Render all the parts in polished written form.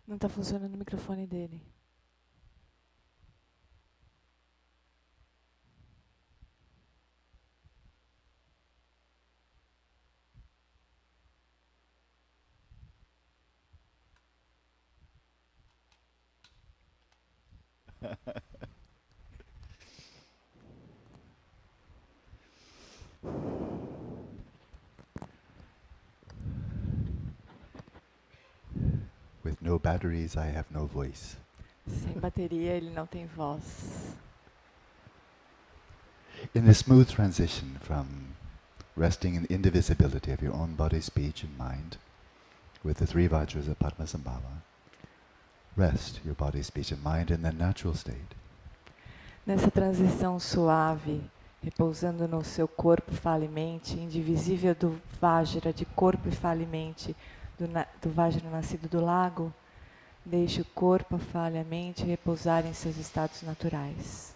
Não está funcionando o microfone dele. With no batteries, I have no voice. Sem bateria, ele não tem voz. In the smooth transition from resting in the indivisibility of your own body, speech, and mind, with the three vajras of Padmasambhava, rest your body, speech, and mind in their natural state. Nessa transição suave, repousando no seu corpo, fala e mente, indivisível do Vajra de corpo e fala e mente, do Vajra nascido do lago, deixe o corpo, a fala e a mente repousar em seus estados naturais.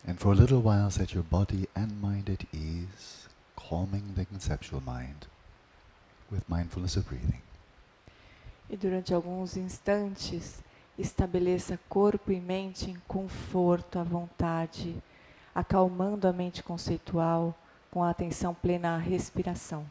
And for a little while, set your body and mind at ease, calming the conceptual mind with mindfulness of breathing. E durante alguns instantes, estabeleça corpo e mente em conforto, à vontade, acalmando a mente conceitual com a atenção plena à respiração.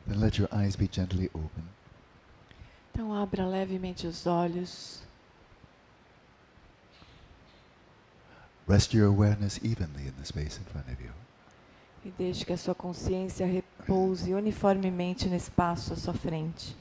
Then let your eyes be gently open. Então abra levemente os olhos. Rest your awareness evenly in the space in front of you. E deixe que a sua consciência repouse uniformemente no espaço à sua frente.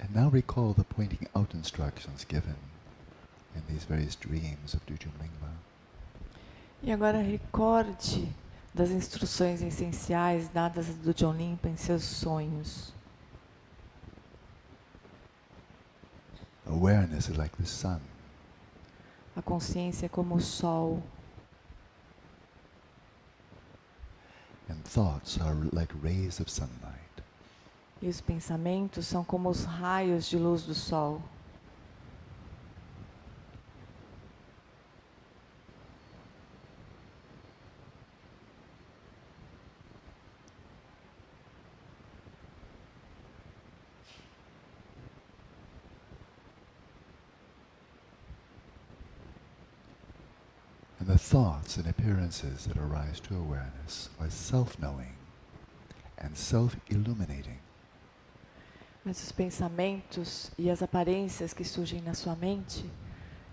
And now recall the pointing out instructions given in these various dreams of Dujumlingpa. E agora recorde das instruções essenciais dadas do John Limpa em seus sonhos. Awareness is like the sun. A consciência é como o sol. And thoughts are like rays of sunlight. E os pensamentos são como os raios de luz do sol. And the thoughts and appearances that arise to awareness are self-knowing and self-illuminating. Mas os pensamentos e as aparências que surgem na sua mente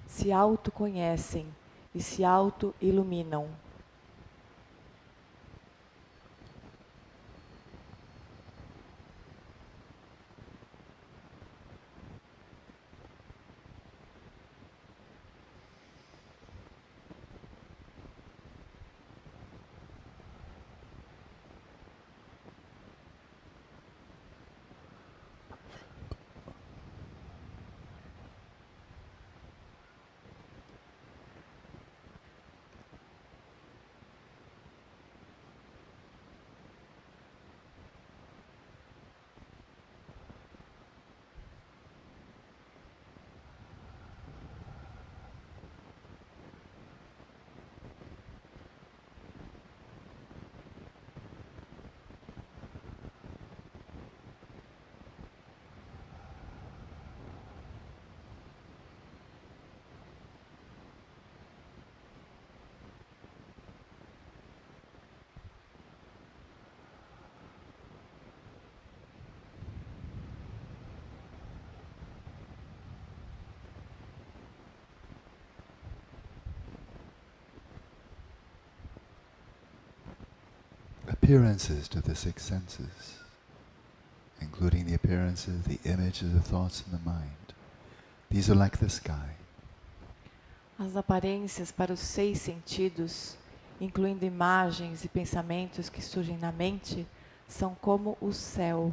se autoconhecem e se auto-iluminam. Appearances to the six senses, including the appearances, the images, the thoughts in the mind. These are like the sky. As aparências para os 6 sentidos, incluindo imagens e pensamentos que surgem na mente, são como o céu,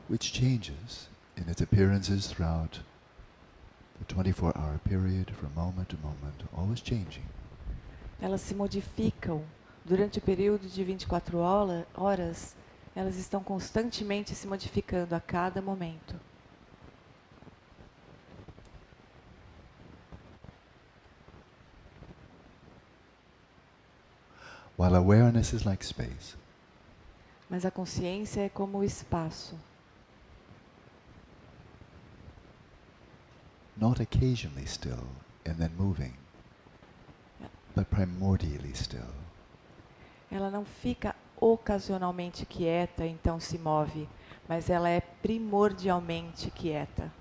which changes in its appearances throughout the 24-hour period from moment to moment, always changing. Elas se modificam durante o período de 24 horas, elas estão constantemente se modificando a cada momento. While awareness is like space, Mas a consciência é como o espaço, not occasionally still and then moving, but primordially still. ela não fica ocasionalmente quieta, então se move, mas ela é primordialmente quieta.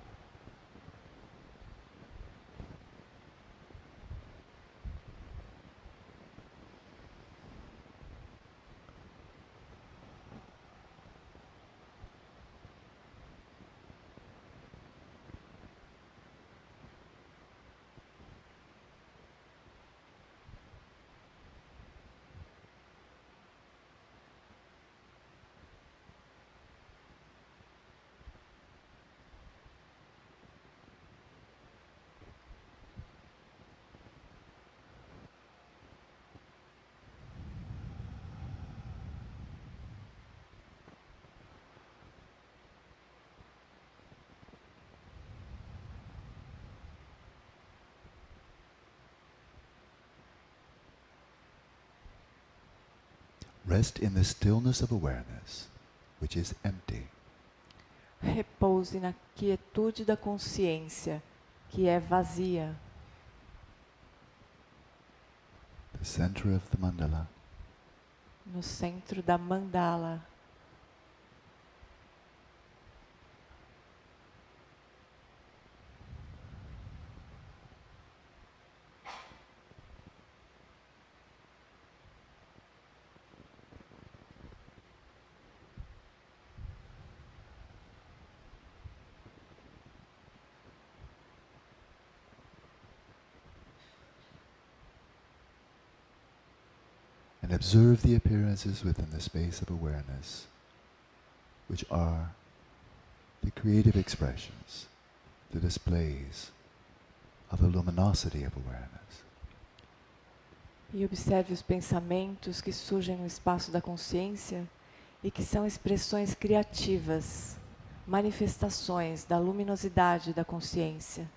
Rest in the stillness of awareness, which is empty. Repouse na quietude da consciência, que é vazia. The center of the mandala, No centro da mandala. And observe the appearances within the space of awareness, which are the creative expressions, the displays of the luminosity of awareness. E observe os pensamentos que surgem no espaço da consciência e que são expressões criativas, manifestações da luminosidade da consciência.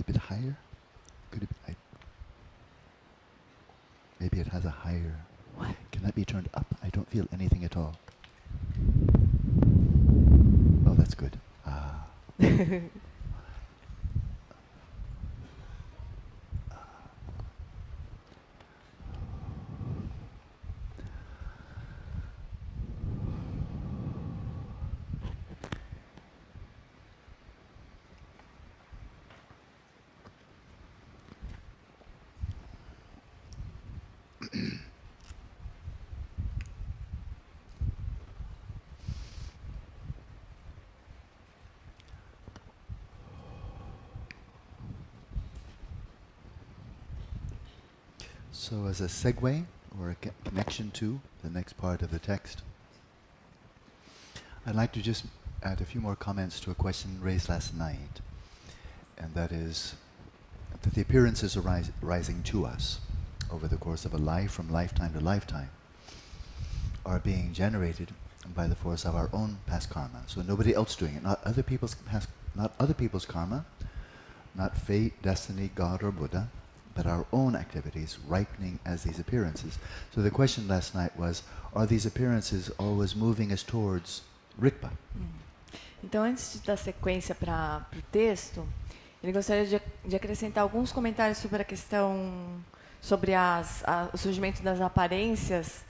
be a bit higher? Could it be, maybe it has a higher. What? Can that be turned up? I don't feel anything at all. Oh, that's good. Ah. So as a segue, or a connection to the next part of the text, I'd like to just add a few more comments to a question raised last night, and that is that the appearances arising to us over the course of a life, from lifetime to lifetime, are being generated by the force of our own past karma. So nobody else doing it, not other people's karma, not fate, destiny, God, or Buddha, but our own activities ripening as these appearances. So the question last night was, are these appearances always moving us towards Rigpa? Então, antes de dar sequência para o texto, ele gostaria de acrescentar alguns comentários sobre a questão, sobre o surgimento das aparências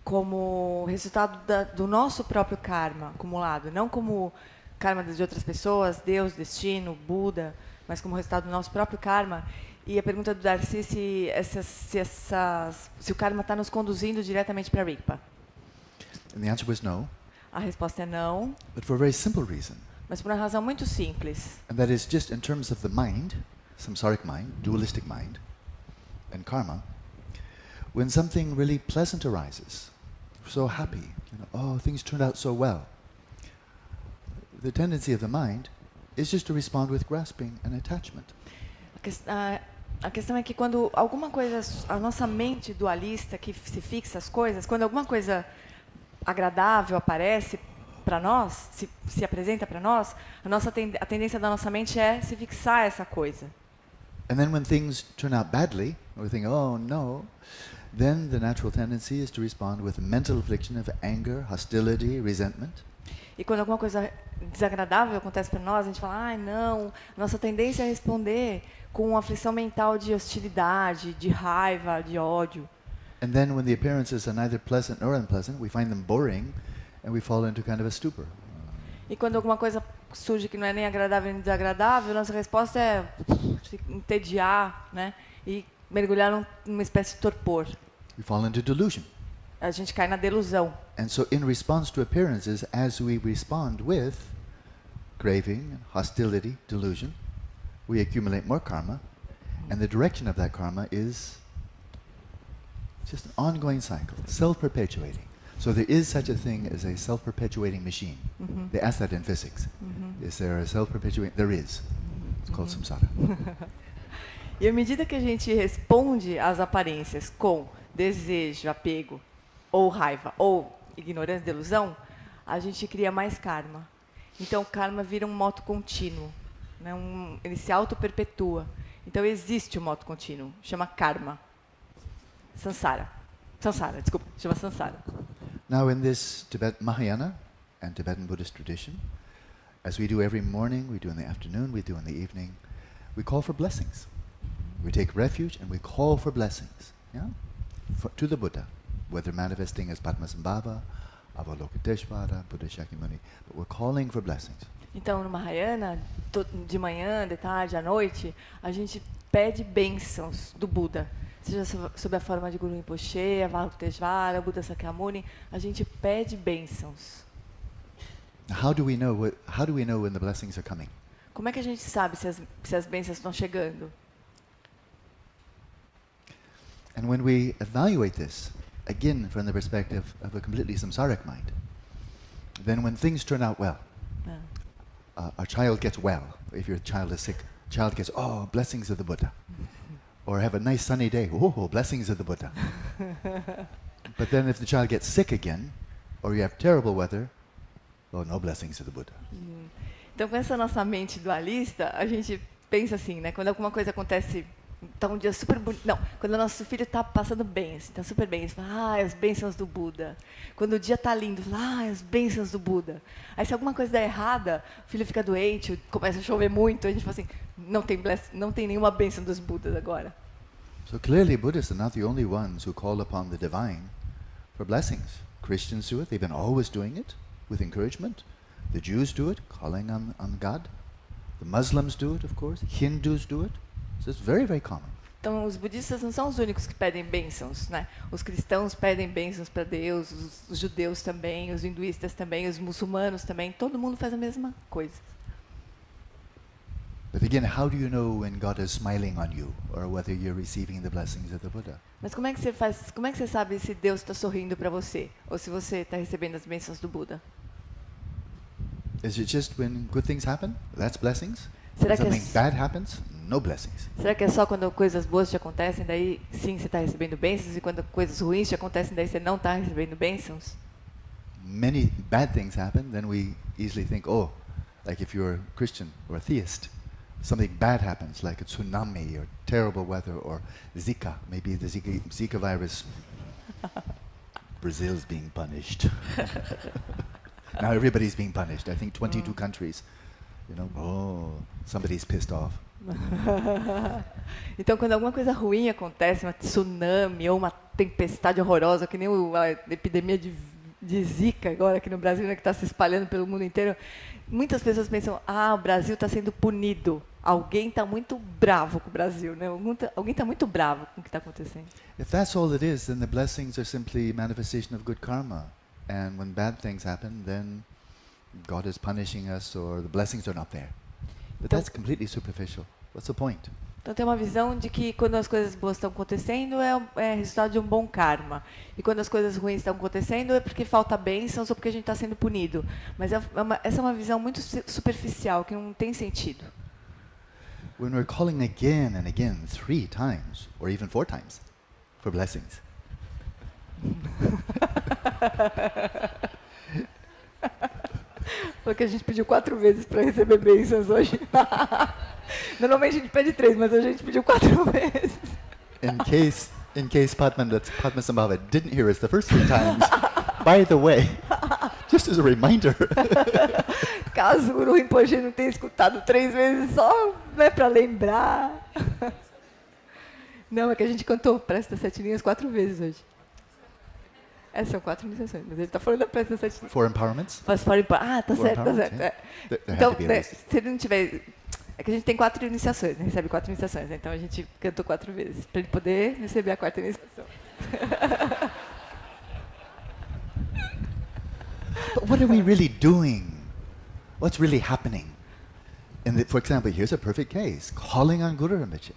como resultado do nosso próprio karma acumulado, não como karma de outras pessoas, Deus, destino, Buda, mas como resultado do nosso próprio karma. E a pergunta do Darcy se o karma está nos conduzindo diretamente para Rigpa. And the answer was no. A resposta é não. But for a very simple reason. Mas por uma razão muito simples. And that is just in terms of the mind, samsaric mind, dualistic mind, and karma, when something really pleasant arises, so happy, oh, things turned out so well, the tendency of the mind is just to respond with grasping and attachment. A questão é que quando alguma coisa, a nossa mente dualista que se fixa as coisas, quando alguma coisa agradável aparece para nós, se apresenta para nós, a tendência da nossa mente é se fixar essa coisa. And then when things turn out badly, or we think, oh no, then the natural tendency is to respond with mental affliction of anger, hostility, resentment. E quando alguma coisa desagradável acontece para nós, a gente fala, ai não, nossa tendência é responder com aflição mental de hostilidade, de raiva, de ódio. And then when the appearances are neither pleasant nor unpleasant, we find them boring and we fall into kind of a stupor. E quando alguma coisa surge que não é nem agradável nem desagradável, nossa resposta é se entediar, né? E mergulhar numa espécie de torpor. We fall into delusion. A gente cai na delusão. And so in response to appearances, as we respond with craving, hostility, delusion, we accumulate more karma, and the direction of that karma is just an ongoing cycle, self-perpetuating. So there is such a thing as a self-perpetuating machine. They ask that in physics. Is there a self-perpetuating? There is. It's called samsara. E à medida que a gente responde às aparências com desejo, apego, ou raiva, ou ignorância, delusão, a gente cria mais karma. Então o karma vira um moto contínuo, né? Ele se auto-perpetua. Então existe um moto contínuo, chama karma. Samsara, desculpa, chama samsara. Now in this Mahayana and Tibetan Buddhist tradition, as we do every morning, we do in the afternoon, we do in the evening, we call for blessings. We take refuge and we call for blessings, to the Buddha, whether manifesting as Padmasambhava, Avalokiteshvara, Buddha Shakyamuni, but we're calling for blessings. Então, no Mahayana, de manhã, de tarde, à noite, a gente pede bênçãos do Buda. Seja sob a forma de Guru Rinpoche, Avalokiteshvara, Buddha Shakyamuni, a gente pede bênçãos. How do we know when the blessings are coming? Como é que a gente sabe se as bênçãos estão chegando? And when we evaluate this, again from the perspective of a completely samsaric mind, then when things turn out well, a child gets well. If your child is sick, child gets, oh, blessings of the Buddha. Or have a nice sunny day, oh, blessings of the Buddha. But then if the child gets sick again, or you have terrible weather, oh, no blessings of the Buddha. Então, com essa nossa mente dualista, a gente pensa assim, né? Quando alguma coisa acontece, tá um dia super bonito. Não, quando o nosso filho tá passando bem, assim, tá super bem, a gente fala, as bênçãos do Buda. Quando o dia tá lindo, fala, as bênçãos do Buda. Aí se alguma coisa der errada, o filho fica doente, começa a chover muito, a gente fala assim, não tem nenhuma bênção dos Budas agora. So clearly Buddhists are not the only ones who call upon the divine for blessings. Christians do it, they've been always doing it with encouragement. The Jews do it, calling on God. The Muslims do it, of course. Hindus do it. So it's very, very common. Então, os budistas não são os únicos que pedem bênçãos, né? Os cristãos pedem bênçãos para Deus, os judeus também, os hinduístas também, os muçulmanos também. Todo mundo faz a mesma coisa. But again, how do you know when God is smiling on you or whether you're receiving the blessings of the Buddha? Mas como é que você sabe se Deus está sorrindo para você ou se você está recebendo as bênçãos do Buda? Is it just when good things happen? That's blessings? Será When que something bad happens? No blessings. Será que é só quando coisas boas te acontecem, daí sim você está recebendo bênçãos, e quando coisas ruins te acontecem, daí você não está recebendo bênçãos? Many bad things happen, then we easily think, oh, like if you're a Christian or a theist, something bad happens, like a tsunami or terrible weather or Zika, maybe the Zika virus. Brazil's being punished. Now everybody's being punished. I think 22 countries. You know, oh, somebody's pissed off. Então, quando alguma coisa ruim acontece, uma tsunami ou uma tempestade horrorosa, que nem a epidemia de Zika agora aqui no Brasil, né, que está se espalhando pelo mundo inteiro, muitas pessoas pensam, o Brasil está sendo punido. Alguém está muito bravo com o Brasil, né? Alguém está muito bravo com o que está acontecendo. If that's all it is, then the blessings are simply manifestation of good karma. And when bad things happen, then God is punishing us or the blessings are not there. But that's completely superficial. What's the point? Então tem uma visão de que quando as coisas boas estão acontecendo é resultado de um bom karma. E quando as coisas ruins estão acontecendo é porque falta bênçãos ou porque a gente está sendo punido. Mas essa é uma visão muito superficial, que não tem sentido. When we're calling again and again 3 times or even 4 times for blessings. Porque a gente pediu 4 vezes para receber bênçãos hoje. Normalmente a gente pede 3, mas hoje a gente pediu 4 vezes. In case Padmasambhava didn't hear us the first 3 times, by the way, just as a reminder. Caso o Guru Rinpoche não tenha escutado 3 vezes só, né, para lembrar. Não, é que a gente cantou Prece das 7 linhas 4 vezes hoje. São 4 iniciações, mas ele está falando da Prece das 7 linhas. 4 empowerments? Tá certo, tá certo. Yeah. Então, né, se ele não tiver... É que a gente tem 4 iniciações, né? Recebe 4 iniciações, né? Então a gente cantou 4 vezes, para ele poder receber a 4ª iniciação. But what are we really doing? What's really happening? For example, here's a perfect case. Calling on Guru Rinpoche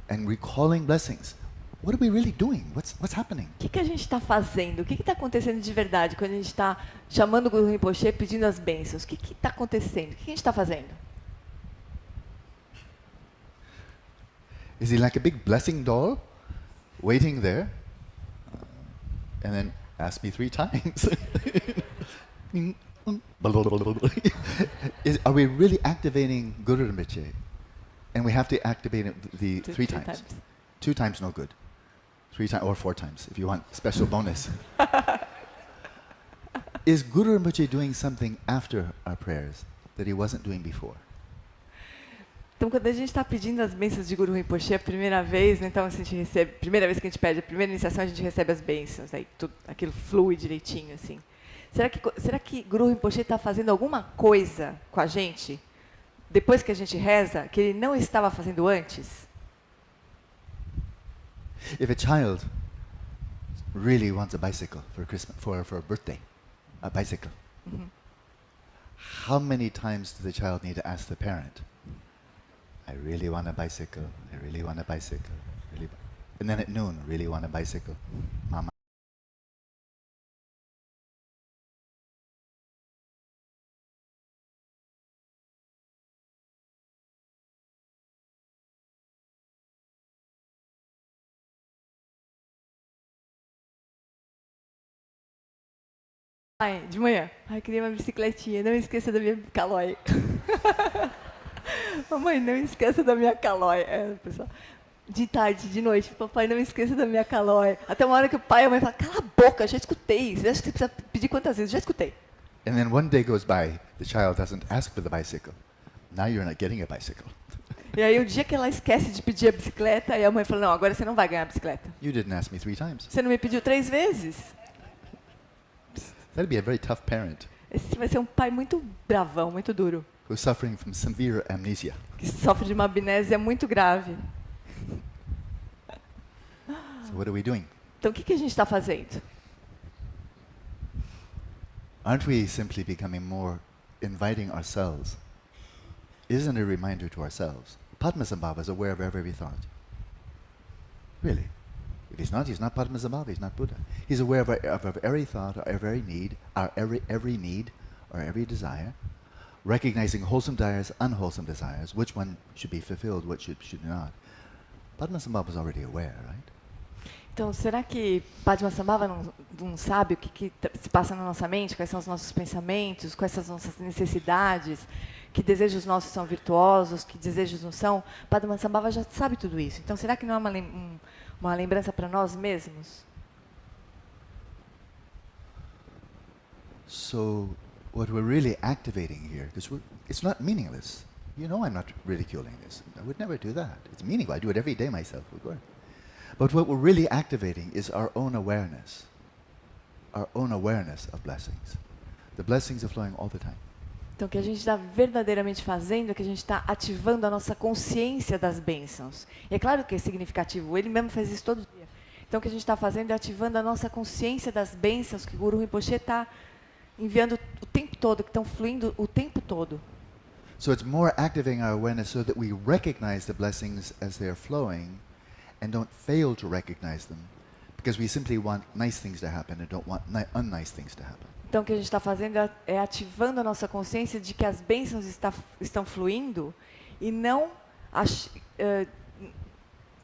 and recalling blessings. What are we really doing? What's happening? O que a gente está fazendo? O que está acontecendo de verdade quando a gente está chamando o Guru Rinpoche pedindo as bênçãos? O que está acontecendo? O que a gente está fazendo? Is he like a big blessing doll waiting there? And then ask me 3 times. Are we really activating Guru Rinpoche? And we have to activate it the 3 times. 2 times no good. 3 times or 4 times if you want special bonus. Is Guru Rinpoche doing something after our prayers that he wasn't doing before? Então, quando a gente está pedindo as bênçãos de Guru Rinpoche a primeira vez, né, então a gente recebe, primeira vez que a gente pede, a primeira iniciação a gente recebe as bênçãos, aí tudo, aquilo flui direitinho, assim. Será que Guru Rinpoche está fazendo alguma coisa com a gente, depois que a gente reza, que ele não estava fazendo antes? If a child really wants a bicycle for Christmas, for a birthday, a bicycle, how many times does the child need to ask the parent? I really want a bicycle. I really want a bicycle. And then at noon, really want a bicycle. Mama. De manhã. Queria uma bicicletinha. Não esqueça da minha calói. Mamãe, não esqueça da minha calói. Pessoal, de tarde, de noite, papai, não esqueça da minha calói. Até uma hora que o pai e a mãe falam, cala a boca, já escutei. Você acha que você precisa pedir quantas vezes? Já escutei. And then one day goes by, the child doesn't ask for the bicycle. Now you're not getting a bicycle. E aí, o dia que ela esquece de pedir a bicicleta, aí a mãe fala, não, agora você não vai ganhar a bicicleta. You didn't ask me 3 times. Você não me pediu 3 vezes? That'd be a very tough parent Esse vai ser um pai muito bravão, muito duro, who's suffering from severe amnesia. que sofre de uma amnésia muito grave. So what are we doing? Então, o que a gente está fazendo? Aren't we simply becoming more inviting ourselves? Isn't a reminder to ourselves. Padmasambhava is aware of every thought. Really. If he's not Padmasambhava, he's not Buddha. He's aware of every thought, or every need, or every need, or every desire, recognizing wholesome desires, unwholesome desires, which one should be fulfilled, which should not. Padmasambhava is already aware, right? Então, será que Padmasambhava não sabe o que se passa na nossa mente? Quais são os nossos pensamentos? Quais são as nossas necessidades? Que desejos nossos são virtuosos? Que desejos não são? Padmasambhava já sabe tudo isso. Então, será que não é uma lembrança para nós mesmos? So, what we're really activating here, because it's not meaningless. You know I'm not ridiculing this. I would never do that. It's meaningful. I do it every day myself. But what we're really activating is our own awareness of blessings. The blessings are flowing all the time. Então, o que a gente está verdadeiramente fazendo é que a gente está ativando a nossa consciência das bênçãos. E é claro que é significativo, ele mesmo faz isso todo dia. Então, o que a gente está fazendo é ativando a nossa consciência das bênçãos que o Guru Rinpoche está enviando o tempo todo, que estão fluindo o tempo todo. So it's more activating our awareness so that we recognize the blessings as they are flowing and don't fail to recognize them, because we simply want nice things to happen and don't want unnice things to happen. Então, o que a gente está fazendo é ativando a nossa consciência de que as bênçãos estão fluindo e não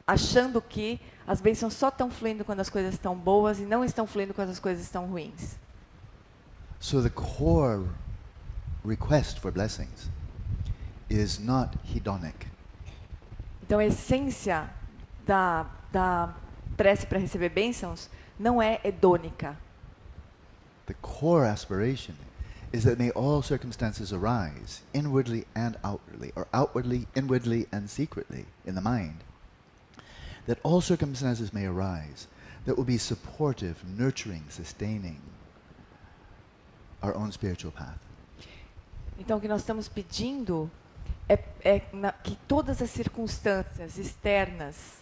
achando que as bênçãos só estão fluindo quando as coisas estão boas e não estão fluindo quando as coisas estão ruins. So the core request for blessings is not hedonic. Então, a essência da prece para receber bênçãos não é hedônica. The core aspiration is that may all circumstances arise, inwardly and outwardly, or outwardly, inwardly, and secretly in the mind. That all circumstances may arise that will be supportive, nurturing, sustaining our own spiritual path. Então, o que nós estamos pedindo é que todas as circunstâncias internas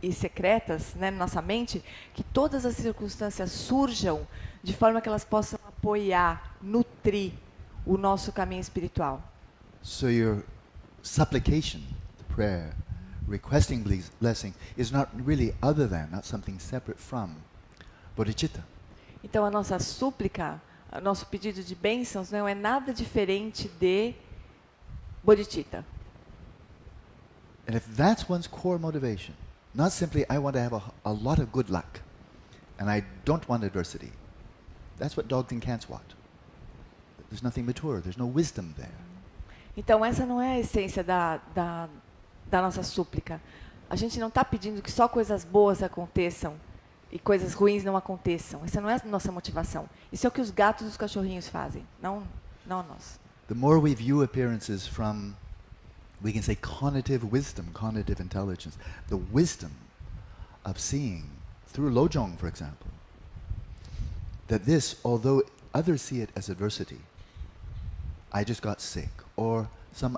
e secretas, né, na nossa mente, que todas as circunstâncias surjam de forma que elas possam apoiar, nutrir o nosso caminho espiritual. So your supplication, the prayer, requesting blessing, is not really other than, not something separate from, bodhicitta. Então, a nossa súplica, o nosso pedido de bênçãos não é nada diferente de bodhicitta. And if that's one's core motivation, not simply I want to have a lot of good luck, and I don't want adversity, that's what dogs and cats want. There's nothing mature, there's no wisdom there. Então, essa não é a essência da nossa súplica. A gente não está pedindo que só coisas boas aconteçam e coisas ruins não aconteçam. Essa não é a nossa motivação. Isso é o que os gatos e os cachorrinhos fazem, não nós. The more we view appearances from, we can say, cognitive wisdom, cognitive intelligence, the wisdom of seeing, through Lojong, for example, that this, although others see it as adversity, I just got sick, or some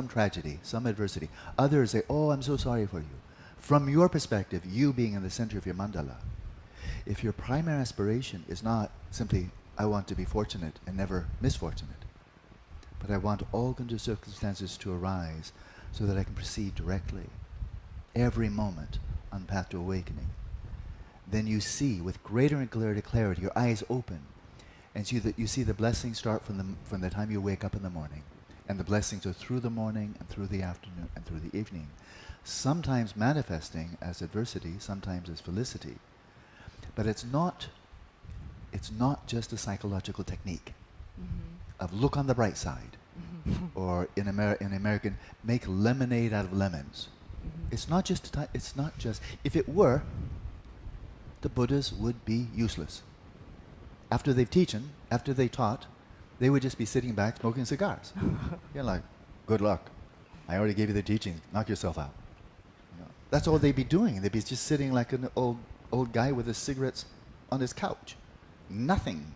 tragedy, some adversity. Others say, oh, I'm so sorry for you. From your perspective, you being in the center of your mandala, if your primary aspiration is not simply, I want to be fortunate and never misfortunate, but I want all kinds of circumstances to arise so that I can proceed directly, every moment on path to awakening, then you see with greater and greater clarity, your eyes open, and you see the blessings start from the time you wake up in the morning, and the blessings are through the morning and through the afternoon and through the evening, sometimes manifesting as adversity, sometimes as felicity. But it's not just a psychological technique of look on the bright side, or in American, make lemonade out of lemons. It's not just. If it were, the Buddhas would be useless. After they've after they taught, they would just be sitting back smoking cigars. You're like, good luck. I already gave you the teaching. Knock yourself out. You know, that's all they'd be doing. They'd be just sitting like an old guy with his cigarettes on his couch. Nothing.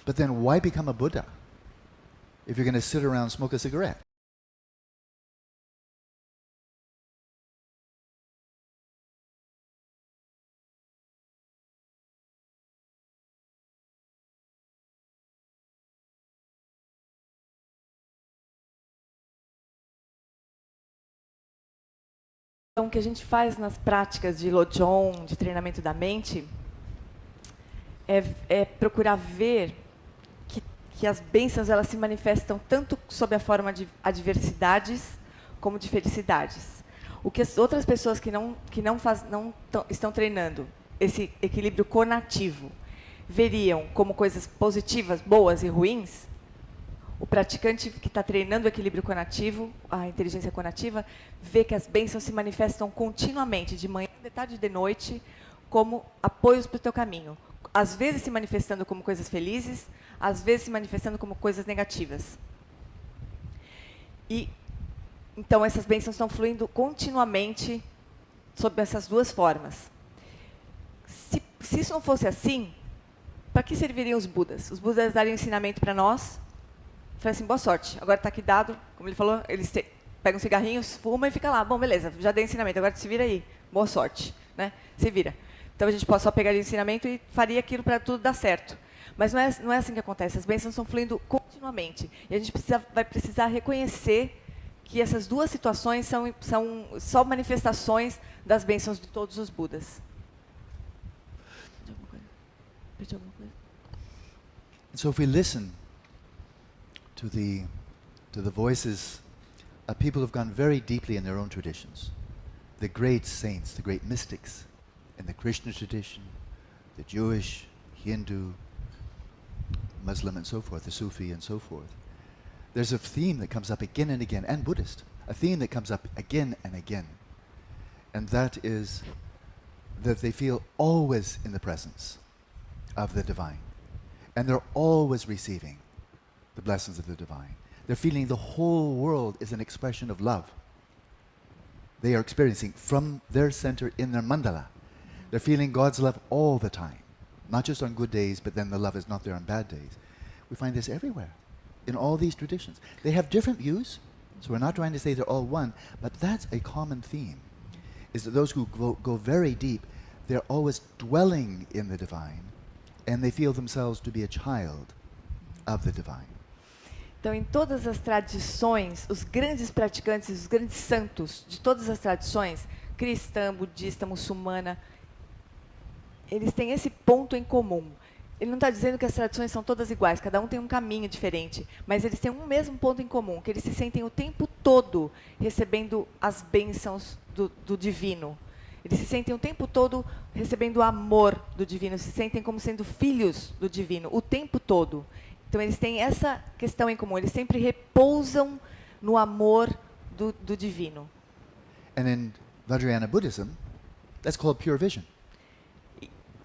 But then why become a Buddha if you're going to sit around and smoke a cigarette? Então, o que a gente faz nas práticas de Lojong, de treinamento da mente, é procurar ver que as bênçãos elas se manifestam tanto sob a forma de adversidades como de felicidades. O que as outras pessoas que não estão treinando esse equilíbrio conativo veriam como coisas positivas, boas e ruins, o praticante que está treinando o equilíbrio conativo, a inteligência conativa, vê que as bênçãos se manifestam continuamente, de manhã, de tarde e de noite, como apoios para o teu caminho. Às vezes se manifestando como coisas felizes, às vezes se manifestando como coisas negativas. E então essas bênçãos estão fluindo continuamente sob essas duas formas. Se isso não fosse assim, para que serviriam os Budas? Os Budas dariam ensinamento para nós. Falei assim, boa sorte. Agora está aqui dado, como ele falou, eles pegam cigarrinhos, fumam e fica lá. Bom, beleza, já dei ensinamento, agora se vira aí. Boa sorte, né? Se vira. Então a gente pode só pegar o ensinamento e faria aquilo para tudo dar certo. Mas não é assim que acontece. As bênçãos estão fluindo continuamente. E a gente vai precisar reconhecer que essas duas situações são só manifestações das bênçãos de todos os Budas. Perdi alguma coisa? So if we listen to the voices of people who've gone very deeply in their own traditions, the great saints, the great mystics in the Krishna tradition, the Jewish, Hindu, Muslim and so forth, the Sufi and so forth. There's a theme that comes up again and again, and Buddhist, a theme that comes up again and again, and that is that they feel always in the presence of the divine, and they're always receiving the blessings of the divine. They're feeling the whole world is an expression of love. They are experiencing from their center in their mandala. They're feeling God's love all the time. Not just on good days, but then the love is not there on bad days. We find this everywhere, in all these traditions. They have different views, so we're not trying to say they're all one, but that's a common theme, is that those who go very deep, they're always dwelling in the divine, and they feel themselves to be a child of the divine. Então, em todas as tradições, os grandes praticantes, os grandes santos de todas as tradições, cristã, budista, muçulmana, eles têm esse ponto em comum. Ele não está dizendo que as tradições são todas iguais, cada um tem um caminho diferente, mas eles têm um mesmo ponto em comum, que eles se sentem o tempo todo recebendo as bênçãos do divino. Eles se sentem o tempo todo recebendo o amor do divino, se sentem como sendo filhos do divino, o tempo todo. Então, eles têm essa questão em comum, eles sempre repousam no amor do divino. And in Vajrayana Buddhism, that's called pure vision.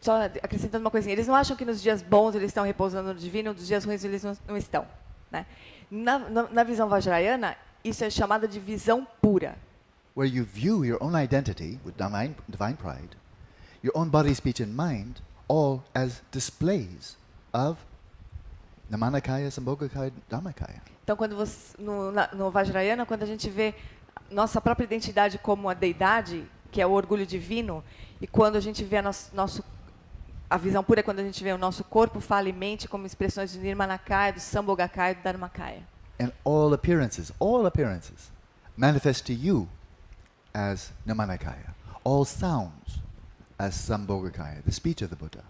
Só acrescentando uma coisinha, eles não acham que nos dias bons eles estão repousando no divino, nos dias ruins eles não estão. Né? Na visão vajrayana, isso é chamado de visão pura. Where you view your own identity with divine pride, your own body, speech and mind, all as displays of Namanakaya, Sambhogakaya, Dharmakaya. Então, quando no Vajrayana, quando a gente vê nossa própria identidade como a deidade, que é o orgulho divino, e quando a gente vê a visão pura é quando a gente vê o nosso corpo, fala e mente como expressões do Nirmanakaya, do Sambhogakaya e do Dharmakaya. And all appearances manifest to you as Namanakaya. All sounds as Sambhogakaya, the speech of the Buddha.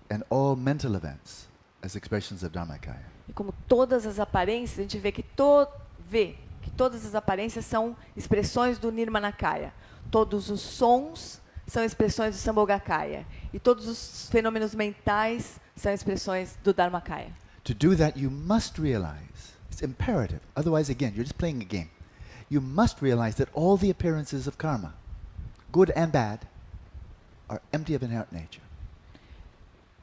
And all mental events as expressions of Dharmakaya. E como todas as aparências, a gente vê que todas as aparências são expressões do Nirmanakaya. Todos os sons são expressões do Sambhogakaya. E todos os fenômenos mentais são expressões do Dharmakaya. To do that, you must realize It's imperative. Otherwise, again, you're just playing a game. You must realize that all the appearances of karma, good and bad, are empty of inherent nature.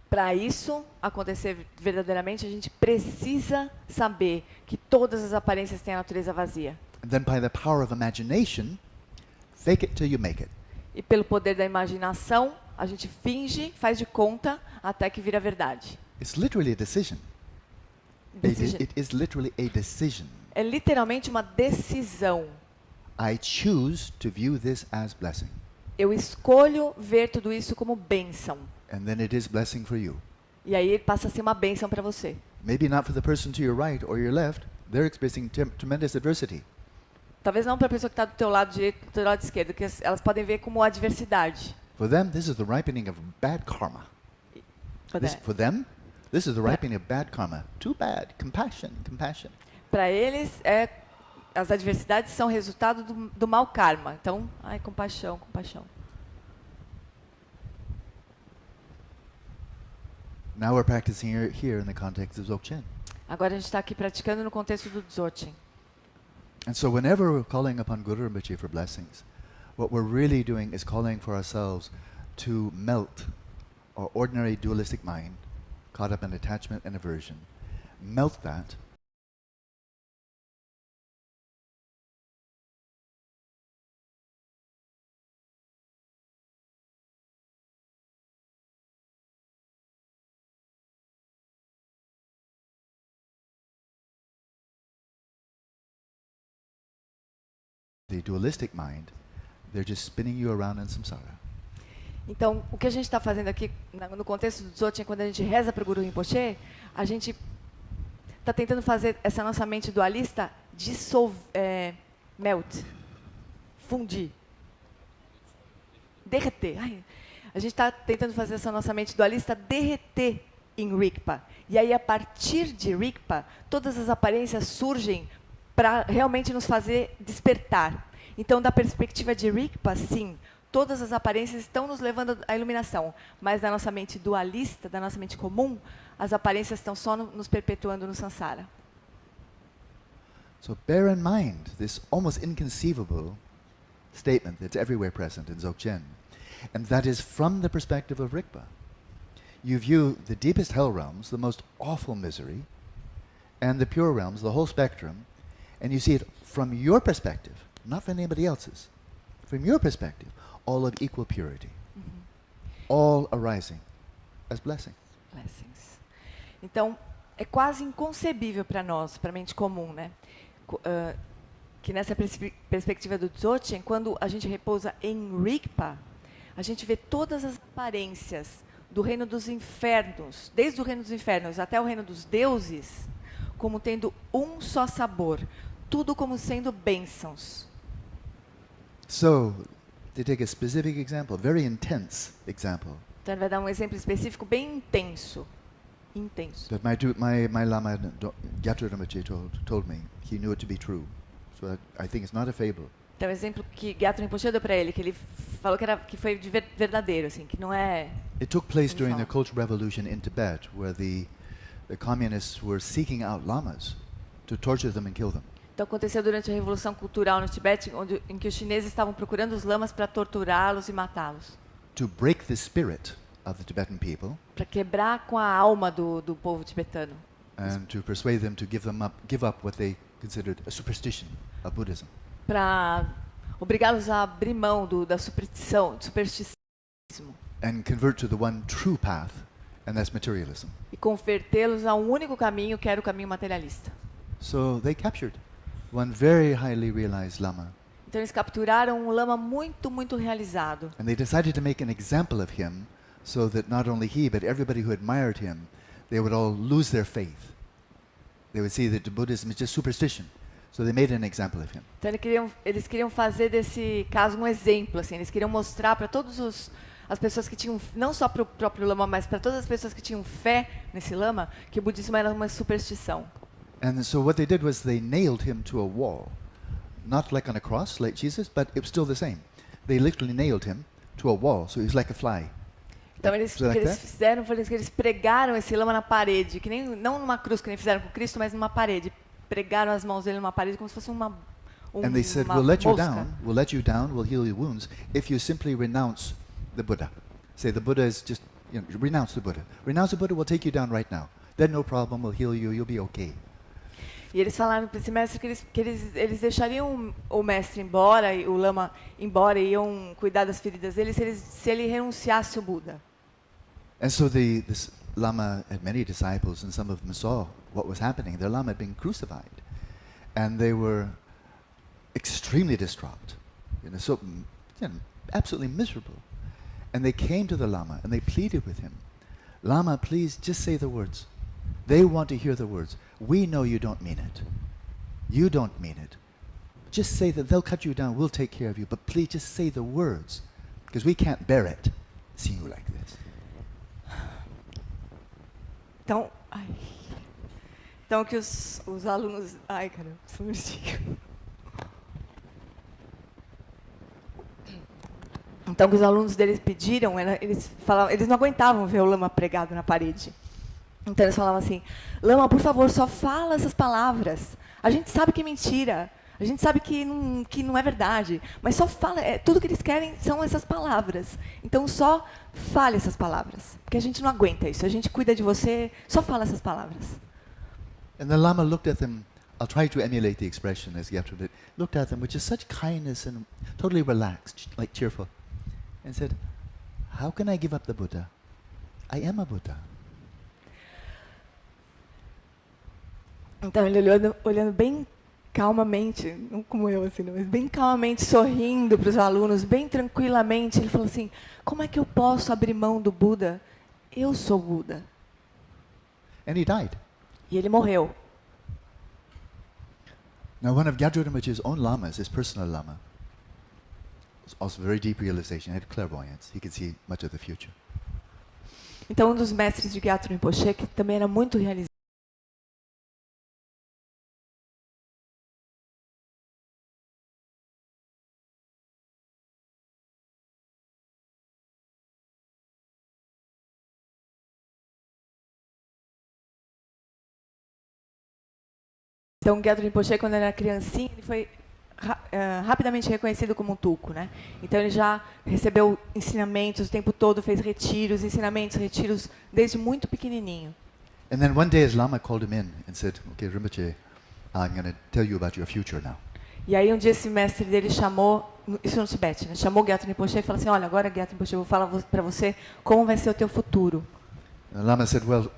Para isso acontecer verdadeiramente, a gente precisa saber que todas as aparências têm a natureza vazia. And then by the power of imagination, fake it till you make it. E pelo poder da imaginação, a gente finge, faz de conta, até que vira verdade. It's literally a decision. It is literally a decision. É literalmente uma decisão. I choose to view this as blessing. Eu escolho ver tudo isso como bênção. And then it is blessing for you. E aí passa a ser uma bênção para você. Maybe not for the person to your right or your left. They're experiencing tremendous adversity. Talvez não para a pessoa que está do teu lado direito, do teu lado esquerdo, que elas podem ver como adversidade. For them, this is the ripening of bad karma. For them, this is the ripening of bad karma. Too bad. Compassion, compassion. Para eles, as adversidades são resultado do mau karma. Então, compaixão, compaixão. Now we're practicing here in the context of Dzogchen. Agora a gente está aqui praticando no contexto do Dzogchen. And so whenever we're calling upon Guru Rinpoche for blessings, what we're really doing is calling for ourselves to melt our ordinary dualistic mind, caught up in attachment and aversion. Melt that. The dualistic mind, they're just spinning you around in samsara. Então, o que a gente está fazendo aqui, no contexto do Dzogchen, quando a gente reza para o Guru Rinpoche, a gente está tentando fazer essa nossa mente dualista melt, fundir, derreter. A gente está tentando fazer essa nossa mente dualista derreter em Rigpa. E aí, a partir de Rigpa, todas as aparências surgem para realmente nos fazer despertar. Então, da perspectiva de Rigpa, sim, todas as aparências estão nos levando à iluminação, mas da nossa mente dualista, da nossa mente comum, as aparências estão só nos perpetuando no samsara. So bear in mind this almost inconceivable statement that's everywhere present in Dzogchen, and that is from the perspective of Rigpa. You view the deepest hell realms, the most awful misery, and the pure realms, the whole spectrum, and you see it from your perspective, not from anybody else's. From your perspective, all of equal purity, all arising as blessings. Blessings. Então, é quase inconcebível para nós, para a mente comum, né? Que nessa perspectiva do Dzogchen, quando a gente repousa em Rigpa, a gente vê todas as aparências do reino dos infernos, desde o reino dos infernos até o reino dos deuses, como tendo um só sabor, tudo como sendo bênçãos. So, to take a specific example, very intense example. Então ele vai dar um exemplo específico bem intenso. Intenso. That my Lama Gyatro Rinpoche told me. He knew it to be true. So I think it's not a fable. Então o exemplo que Gyatro Rinpoche deu para ele, que ele falou que foi de verdadeiro, assim, que não é. It took place during the Cultural Revolution in Tibet, where the communists were seeking out lamas to torture them and kill them. Então aconteceu durante a Revolução Cultural no Tibete, em que os chineses estavam procurando os lamas para torturá-los e matá-los. To break the spirit of the Tibetan people. Para quebrar com a alma do povo tibetano. And to persuade them to give up what they considered a superstition of Buddhism. Para obrigá-los a abrir mão da superstição. And convert to the one true path, and that's materialism. E convertê-los a um único caminho, que era o caminho materialista. So they captured one very highly realized Lama. Então eles capturaram um lama muito, muito realizado. And they decided to make an example of him, so that not only he, but everybody who admired him, they would all lose their faith. They would see that Buddhism is just superstition. So they made an example of him. Então eles queriam fazer desse caso um exemplo, assim. Eles queriam mostrar para todos as pessoas que tinham, não só para o próprio lama, mas para todas as pessoas que tinham fé nesse lama, que o budismo era uma superstição. And so what they did was they nailed him to a wall. Not like on a cross, like Jesus, but it was still the same. They literally nailed him to a wall, so he was like a fly. Então o que eles fizeram foi que eles pregaram esse lama na parede, que nem não numa cruz que nem fizeram com Cristo, mas numa parede. pregaram as mãos dele numa parede como se fosse uma And they said, uma we'll let you down, we'll heal your wounds if you simply renounce the Buddha. Say the Buddha is just, renounce the Buddha. Renounce the Buddha, we'll take you down right now. Then no problem, we'll heal you, you'll be okay. E eles falaram para esse mestre que eles deixariam o mestre embora, e o lama embora, e iam cuidar das feridas dele se ele renunciasse o Buda. And so this Lama had many disciples, and some of them saw what was happening. Their Lama had been crucified, and they were extremely distraught, so absolutely miserable. And they came to the Lama and they pleaded with him, Lama, please just say the words. They want to hear the words. We know you don't mean it. You don't mean it. Just say that they'll cut you down, we'll take care of you, but please just say the words, because we can't bear it, seeing you like this. Então que os alunos... Ai, caramba, só um minutinho. Então que os alunos deles pediram, eles não aguentavam ver o lama pregado na parede. Então eles falavam assim, Lama, por favor, só fala essas palavras. A gente sabe que é mentira, a gente sabe que não é verdade, mas só fala, tudo que eles querem são essas palavras. Então só fale essas palavras, porque a gente não aguenta isso, a gente cuida de você, só fala essas palavras. And the Lama looked at them, I'll try to emulate the expression as Gyatro did, looked at them with just such kindness and totally relaxed, like cheerful, and said, how can I give up the Buddha? I am a Buddha. Então ele olhando bem calmamente, não como eu assim, mas bem calmamente, sorrindo para os alunos, bem tranquilamente, ele falou assim, como é que eu posso abrir mão do Buda? Eu sou Buda. And he died. E ele morreu. Now one of Gyatro Rinpoche's own lamas, his personal lama, was also very deep realization, he had clairvoyance, he could see much of the future. Então dos mestres de Gyatro Rinpoche, que também era muito realizado, então, Gyatro Rinpoche, quando ele era criancinha, ele foi rapidamente reconhecido como um tulco, né? Então, ele já recebeu ensinamentos o tempo todo, fez retiros, retiros, desde muito pequenininho. And then one day his Lama called him in and said, okay, Rinpoche, I'm going to tell you about your future now. E aí, um dia, esse mestre dele chamou, isso no Tibete, né? Chamou o Gyatro Rinpoche e falou assim, olha, agora, Gyatro Rinpoche, eu vou falar para você como vai ser o teu futuro. And the Lama said, well,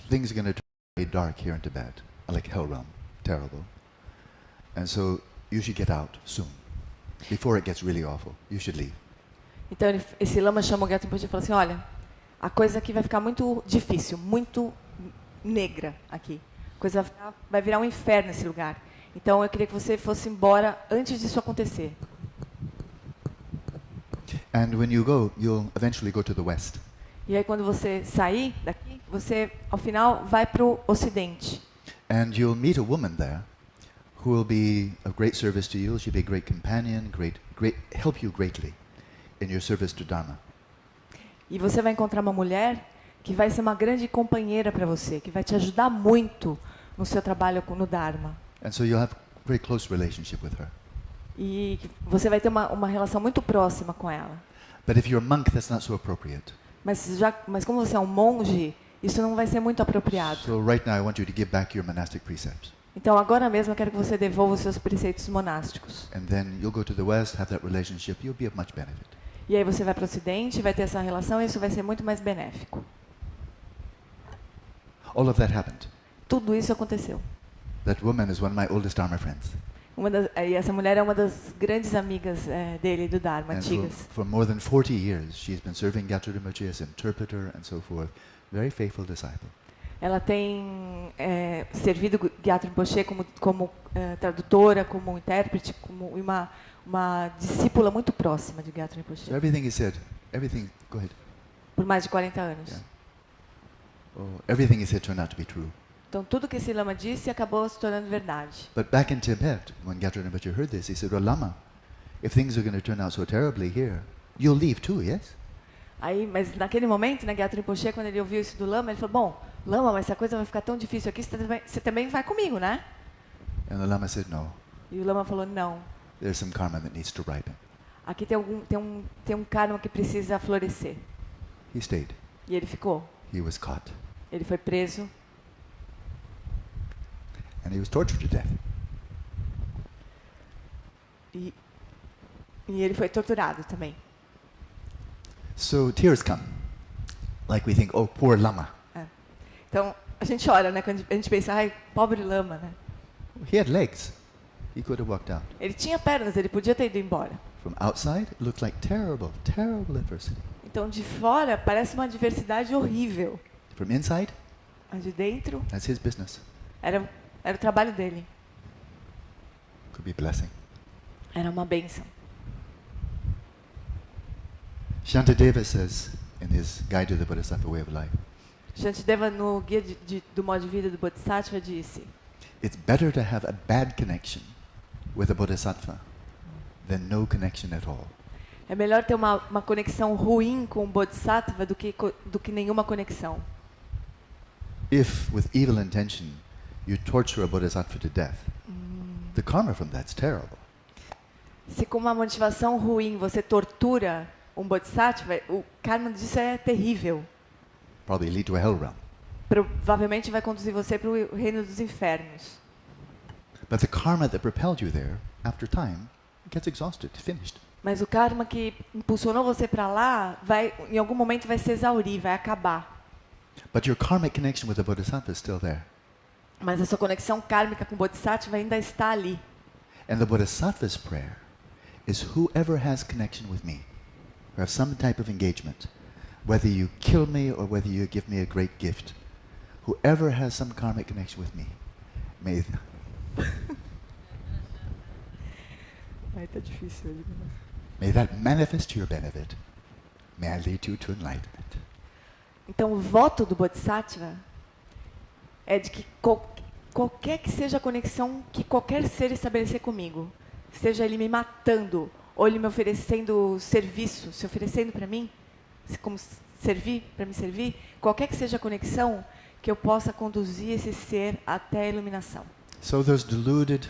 things are going to turn very dark here in Tibet, like hell realm. Terrible. And so you should get out soon. Before it gets really awful, you should leave. Então esse lama chamou o Gyatro Rinpoche e falou assim, olha, a coisa aqui vai ficar muito difícil, muito negra aqui. A coisa vai virar um inferno nesse lugar. Então eu queria que você fosse embora antes disso acontecer. And when you go, you'll eventually go to the west. E aí quando você sair daqui, você ao final vai para o ocidente. And you'll meet a woman there who will be of great service to you. She'll be a great companion, help you greatly in your service to Dharma. E você vai encontrar uma mulher que vai ser uma grande companheira para você, que vai te ajudar muito no seu trabalho no Dharma. And so you'll have a very close relationship with her. E você vai ter uma relação muito próxima com ela. But if you're a monk, that's not so appropriate. Mas como você é um monge, isso não vai ser muito apropriado. So right now I want you to give back your monastic precepts. Então agora mesmo eu quero que você devolva os seus preceitos monásticos. And then you'll go to the west, have that relationship, you'll be of much benefit. E aí você vai para o ocidente, vai ter essa relação e isso vai ser muito mais benéfico. All of that happened. Tudo isso aconteceu. That woman is one of my oldest Dharma friends. E essa mulher é uma das grandes amigas dele do Dharma, antigas. For more than 40 years she's been serving Gyatro Rinpoche as interpreter and so forth. Very faithful disciple. Ela tem servido Gyatro Rinpoche como tradutora, como intérprete, como uma discípula muito próxima de Gyatro Rinpoche. So everything he said, go ahead. Por mais de 40 anos. Yeah. Everything he said turned out to be true. Então tudo que esse lama disse acabou se tornando verdade. But back in Tibet, when Gyatro Rinpoche heard this, he said, well, Lama, if things are going to turn out so terribly here, you'll leave too, yes? Aí, mas naquele momento, né, Gyatro Rinpoche, quando ele ouviu isso do lama, ele falou, bom, lama, mas se a coisa vai ficar tão difícil aqui, você também vai comigo, né? And the Lama said, no, E o lama falou, não. there's some karma that needs to ripen. Aqui tem um karma que precisa florescer. He stayed. E ele ficou. He was caught. Ele foi preso. And he was tortured to death. E ele foi torturado também. So tears come. Like we think, oh, poor Lama. Então, a gente olha, né? Quando a gente pensa, ai, pobre lama, né? He had legs. He could have walked out. Ele tinha pernas, ele podia ter ido embora. From outside, it looked like terrible, terrible adversity. Então, de fora, parece uma adversidade horrível. From inside, Mas de dentro, that's his business. era o trabalho dele. Could be blessing. Era uma bênção. Shantideva says in his Guide to the Bodhisattva Way of Life, Shantideva, no Guia do Modo de Vida do Bodhisattva, disse: it's better to have a bad connection with a bodhisattva than no connection at all. é melhor ter uma conexão ruim com o Bodhisattva do que nenhuma conexão. If, with evil intention, you torture a bodhisattva to death, the karma from that's terrible. Se com uma motivação ruim você tortura um Bodhisattva, o karma disso é terrível. Probably lead to a hell realm. Provavelmente vai conduzir você para o reino dos infernos. But the karma that propelled you there, after time, gets exhausted, finished. Mas o karma que impulsionou você para lá, em algum momento vai se exaurir, vai acabar. But your karmic connection with the bodhisattva is still there. Mas a sua conexão kármica com o Bodhisattva ainda está ali. And the bodhisattva's prayer is whoever has connection with me, or have some type of engagement, whether you kill me or whether you give me a great gift, whoever has some karmic connection with me, may Ai, tá difícil hoje. may that manifest to your benefit. May I lead you to enlightenment. Então, o voto do Bodhisattva é de que qualquer que seja a conexão que qualquer ser estabelecer comigo, seja ele me matando ou ele me oferecendo serviço, se oferecendo para mim, como para me servir, qualquer que seja a conexão, que eu possa conduzir esse ser até a iluminação. So those deluded,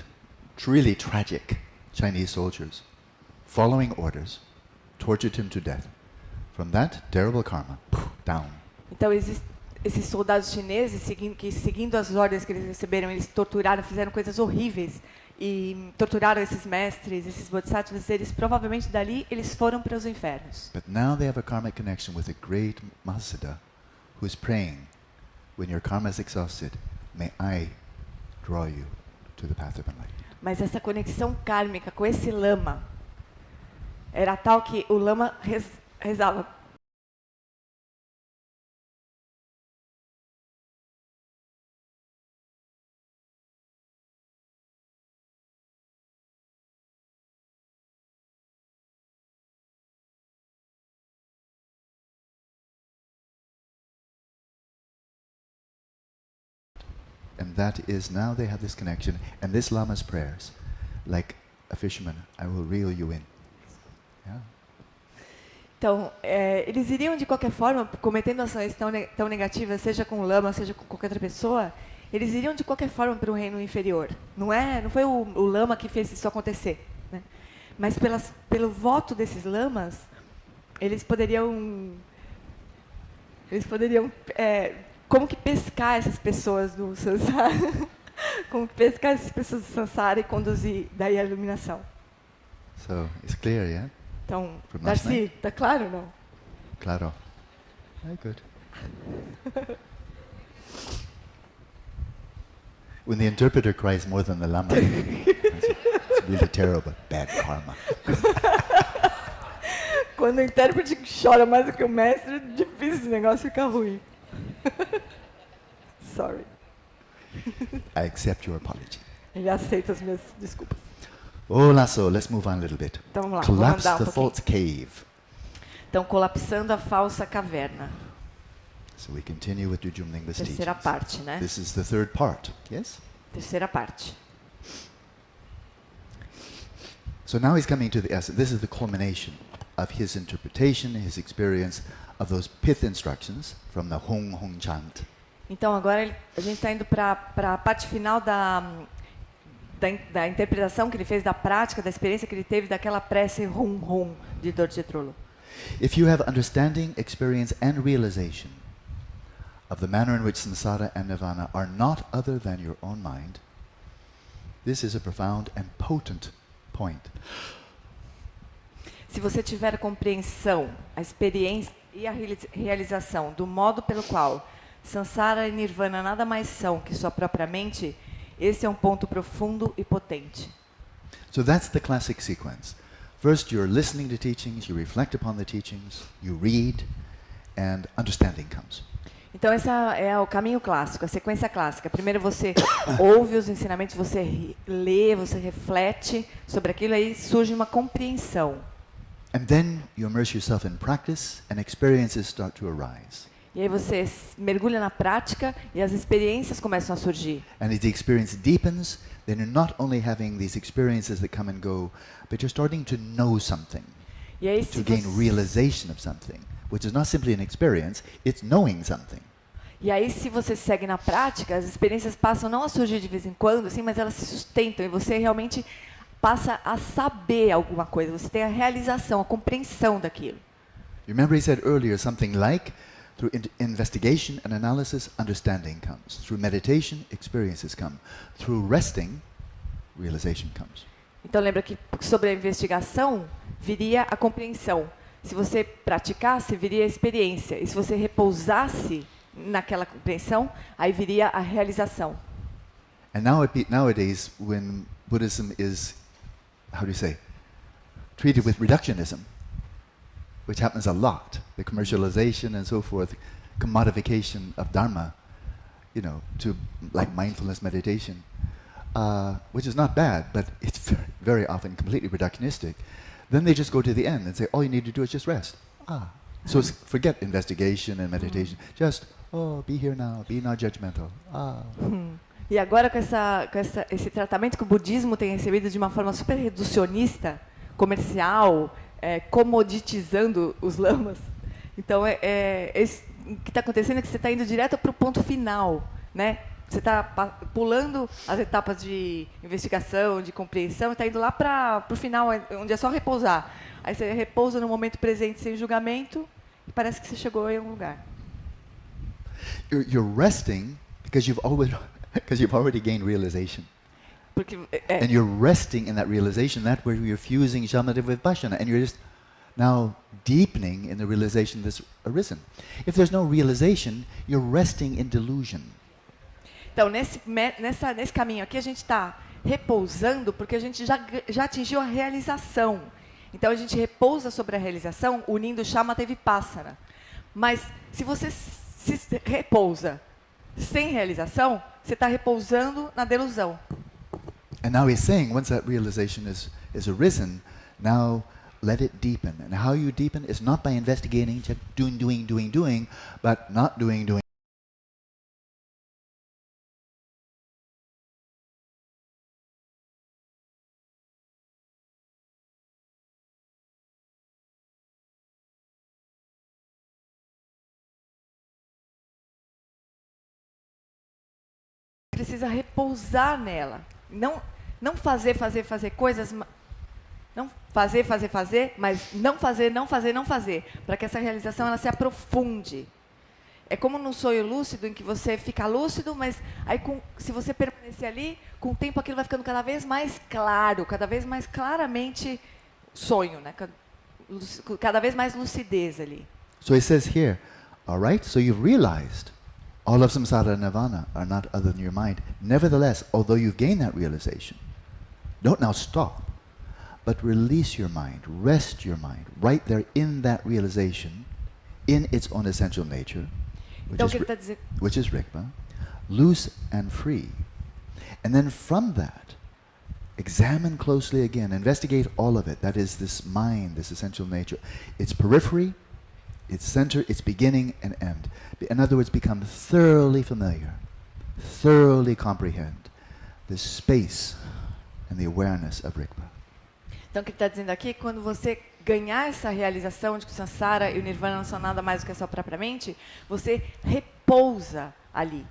really tragic Chinese soldiers, following orders, tortured him to death. From that terrible karma, down. Então, esses soldados chineses, seguindo as ordens que eles receberam, eles torturaram, fizeram coisas horríveis e torturaram esses mestres, esses bodhisattvas. Eles provavelmente dali eles foram para os infernos. But now they have a karmic connection with a great Mahasiddha who is praying, when your karma is exhausted, may I draw you to the path of enlightenment. Mas essa conexão kármica com esse lama era tal que o lama rezava. And that is, now they have this connection, and this Lama's prayers, like a fisherman, I will reel you in. Yeah. Então, eles iriam de qualquer forma, cometendo ações tão negativas, seja com o lama, seja com qualquer outra pessoa, eles iriam de qualquer forma para o reino inferior. Não foi o lama que fez isso acontecer, né? Mas pelo voto desses lamas, eles poderiam como que pescar essas pessoas do Sansara, como pescar essas pessoas do Sansara e conduzir daí a iluminação. So, it's clear, yeah? Então, From last Darcy, night? tá claro ou não? Claro. Very good. When the interpreter cries more than the Lama, it's really terrible, bad karma. Quando o intérprete chora mais do que o mestre, difícil esse negócio ficar ruim. Sorry. I accept your apology. Ele aceita as minhas desculpas. Oh, Lasso, let's move on a little bit. Então vamos lá, Collapse vamos andar the pouquinho. false cave. Então, colapsando a falsa caverna. So we continue with Jujum Lingpa's Terceira teachings. parte, né? This is the third part, yes? Terceira parte. So now he's coming to the essence. This is the culmination of his interpretation, his experience of those pith instructions from the Hong Hong chant. Então, agora a gente está indo para a parte final da interpretação que ele fez, da prática, da experiência que ele teve daquela prece rum-rum de Dorjetrolo. If you have understanding, experience and realization of the manner in which samsara and nirvana are not other than your own mind, this is a profound and potent point. Se você tiver a compreensão, a experiência e a realização do modo pelo qual samsara e nirvana nada mais são que sua própria mente, esse é um ponto profundo e potente. So that's the classic sequence. First you're listening to teachings, you reflect upon the teachings, you read, and understanding comes. Então essa é o caminho clássico, a sequência clássica. Primeiro você ouve os ensinamentos, você lê, você reflete sobre aquilo, aí surge uma compreensão. And then you immerse yourself in practice and experiences start to arise. E aí você mergulha na prática e as experiências começam a surgir. And as the experience deepens, then you're not only having these experiences that come and go, but you're starting to know something, E aí to gain você... realization of something, which is not simply an experience, it's knowing something. E aí, se você segue na prática, as experiências passam não a surgir de vez em quando, assim, mas elas se sustentam e você realmente passa a saber alguma coisa. Você tem a realização, a compreensão daquilo. Remember he said earlier something like, through investigation and analysis, understanding comes. Through meditation, experiences come. Through resting, realization comes. Então lembra que sobre a investigação viria a compreensão. Se você praticasse, viria a experiência. E se você repousasse naquela compreensão, aí viria a realização. And nowadays, when Buddhism is, how do you say, treated with reductionism, which happens a lot, the commercialization and so forth, commodification of Dharma, you know, to like mindfulness meditation, which is not bad, but it's very, very often completely reductionistic. Then they just go to the end and say, all you need to do is just rest. So forget investigation and meditation. Just, be here now, be not judgmental. E agora com esse tratamento que o budismo tem recebido de uma forma super reducionista, comercial, comoditizando os lamas. Então, o que está acontecendo é que você está indo direto para o ponto final, né? Você está pulando as etapas de investigação, de compreensão, e está indo lá para o final, onde é só repousar. Aí você repousa no momento presente sem julgamento e parece que você chegou em um lugar. You're resting because you've already gained realization. Porque, and you're resting in that realization, that's where you're fusing shamatha with vipassana, and you're just now deepening in the realization that's arisen. If there's no realization, you're resting in delusion. Então, nesse caminho aqui, a gente está repousando porque a gente já atingiu a realização. Então, a gente repousa sobre a realização, unindo shamatha e vipassana. Mas, se você se repousa sem realização, você está repousando na delusão. And now he's saying, once that realization is arisen, now let it deepen. And how you deepen is not by investigating, just doing, but not doing. Precisa repousar nela. Não fazer coisas, não fazer, mas não fazer, para que essa realização ela se aprofunde. É como num sonho lúcido em que você fica lúcido, mas aí se você permanecer ali, com o tempo aquilo vai ficando cada vez mais claro, cada vez mais claramente sonho, né? Cada vez mais lucidez ali. So he says here, all right, so you've realized all of samsara and nirvana are not other than your mind. Nevertheless, although you've gained that realization, don't now stop, but release your mind, rest your mind, right there in that realization, in its own essential nature, which is Rigpa, loose and free. And then from that, examine closely again, investigate all of it. That is this mind, this essential nature, its periphery, its center, its beginning and end. In other words, become thoroughly familiar, thoroughly comprehend the space and the awareness of Rigpa. Então, o que ele está dizendo aqui, quando você ganhar essa realização de que o samsara e o nirvana não são nada mais do que a sua própria mente, você repousa ali.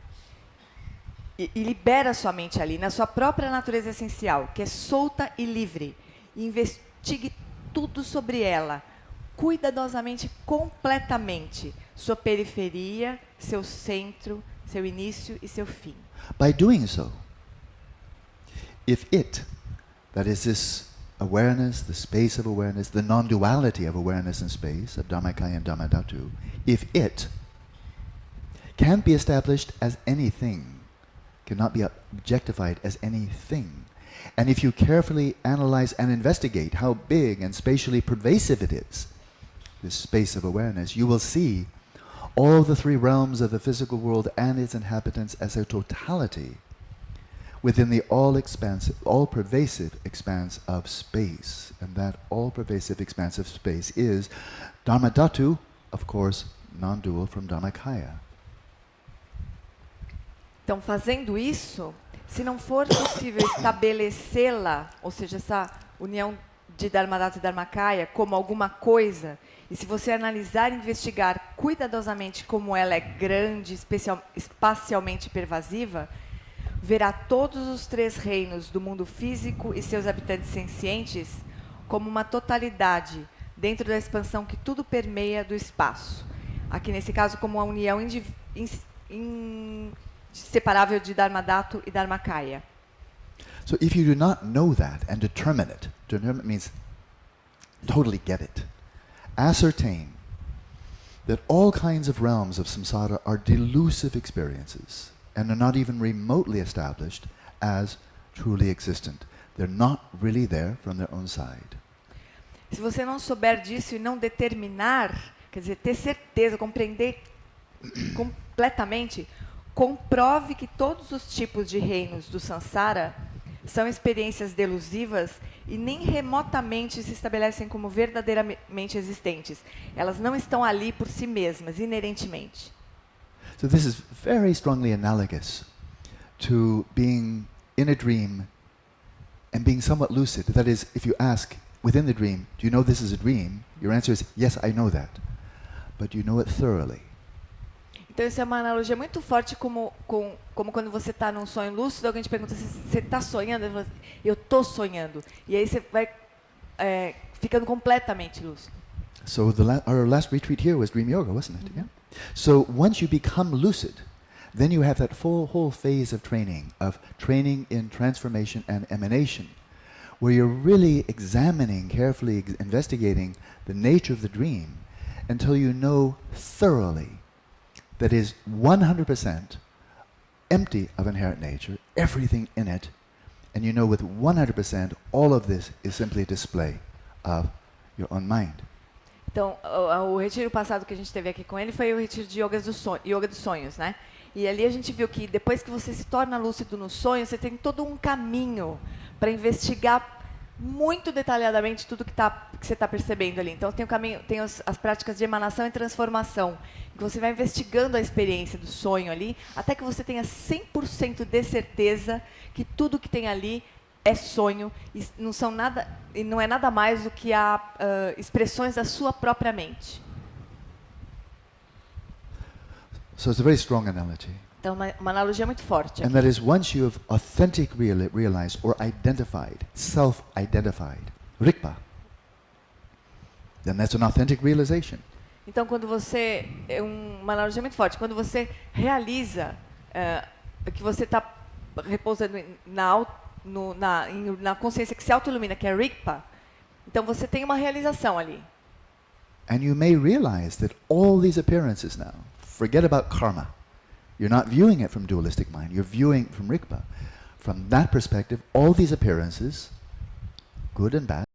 e libera sua mente ali, na sua própria natureza essencial, que é solta e livre. E investigue tudo sobre ela, cuidadosamente, completamente. Sua periferia, seu centro, seu início e seu fim. By doing so, if it, that is this awareness, the space of awareness, the non-duality of awareness and space, of Dharmakaya and Dharmadhatu, if it can't be established as anything, cannot be objectified as anything, and if you carefully analyze and investigate how big and spatially pervasive it is, this space of awareness, you will see all the three realms of the physical world and its inhabitants as a totality within the all-pervasive expanse of space. And that all-pervasive expanse of space is Dharmadhatu, of course, non-dual from Dharmakaya. Então, fazendo isso, se não for possível estabelecê-la, ou seja, essa união de Dharmadhatu e Dharmakaya como alguma coisa, e se você analisar e investigar cuidadosamente como ela é grande, espacialmente pervasiva, verá todos os três reinos do mundo físico e seus habitantes sencientes como uma totalidade, dentro da expansão que tudo permeia do espaço. Aqui, nesse caso, como uma união inseparável de Dharmadhatu e Dharmakaya. So if you do not know that and determine it means totally get it, ascertain that all kinds of realms of samsara are delusive experiences and are not even remotely established as truly existent. They're not really there from their own side. Se você não souber disso e não determinar, quer dizer, ter certeza, compreender completamente, comprove que todos os tipos de reinos do samsara são experiências delusivas e nem remotamente se estabelecem como verdadeiramente existentes. Elas não estão ali por si mesmas, inerentemente. So this is very strongly analogous to being in a dream and being somewhat lucid. That is, if you ask within the dream, do you know this is a dream? Your answer is, yes, I know that. But you know it thoroughly. Então, isso é uma analogia muito forte como quando você está num sonho lúcido, alguém te pergunta se você está sonhando, eu estou sonhando. E aí você vai ficando completamente lúcido. So our last retreat here was dream yoga, wasn't it? Yeah. So once you become lucid, then you have that whole phase of training in transformation and emanation, where you're really examining, carefully investigating the nature of the dream until you know thoroughly that is 100% empty of inherent nature, everything in it, and you know with 100% all of this is simply a display of your own mind. Então, o retiro passado que a gente teve aqui com ele foi o retiro de yoga dos sonhos, né? E ali a gente viu que depois que você se torna lúcido no sonho, você tem todo um caminho para investigar muito detalhadamente tudo que você está percebendo ali. Então, tem o caminho, tem as práticas de emanação e transformação, que você vai investigando a experiência do sonho ali, até que você tenha 100% de certeza que tudo que tem ali é sonho e não é nada mais do que expressões da sua própria mente. So it's a very strong analogy. Então, uma analogia muito forte. And that is, once you have authentically realized or identified, self-identified, rikpa, then that's an authentic realization. Então, quando você uma analogia muito forte. Quando você realiza que você está repousando na consciência que se autoilumina, que é rikpa, então você tem uma realização ali. And you may realize that all these appearances now, forget about karma. You're not viewing it from dualistic mind. You're viewing it from rikpa. From that perspective, all these appearances, good and bad,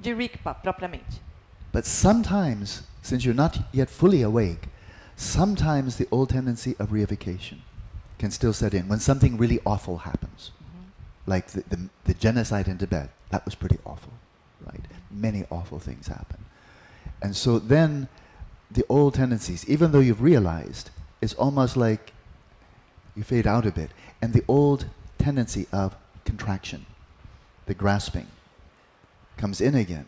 de rikpa, propriamente. but sometimes, since you're not yet fully awake, sometimes the old tendency of reification can still set in when something really awful happens. Like the genocide in Tibet, that was pretty awful, right? Many awful things happen. And so then the old tendencies, even though you've realized, it's almost like you fade out a bit. And the old tendency of contraction, the grasping, comes in again.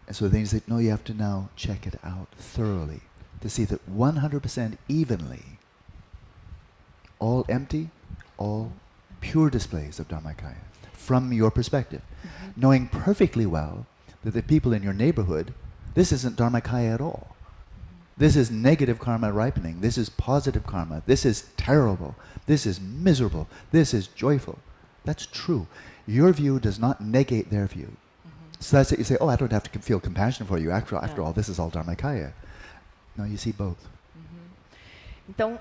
And so then you say, no, you have to now check it out thoroughly to see that 100% evenly, all empty, all pure displays of Dharmakaya from your perspective. Knowing perfectly well that the people in your neighborhood, this isn't Dharmakaya at all. This is negative karma ripening. This is positive karma. This is terrible. This is miserable. This is joyful. That's true. Your view does not negate their view. So that's it. You say, oh, I don't have to feel compassion for you. After all, this is all Dharmakaya. No, you see both. Então,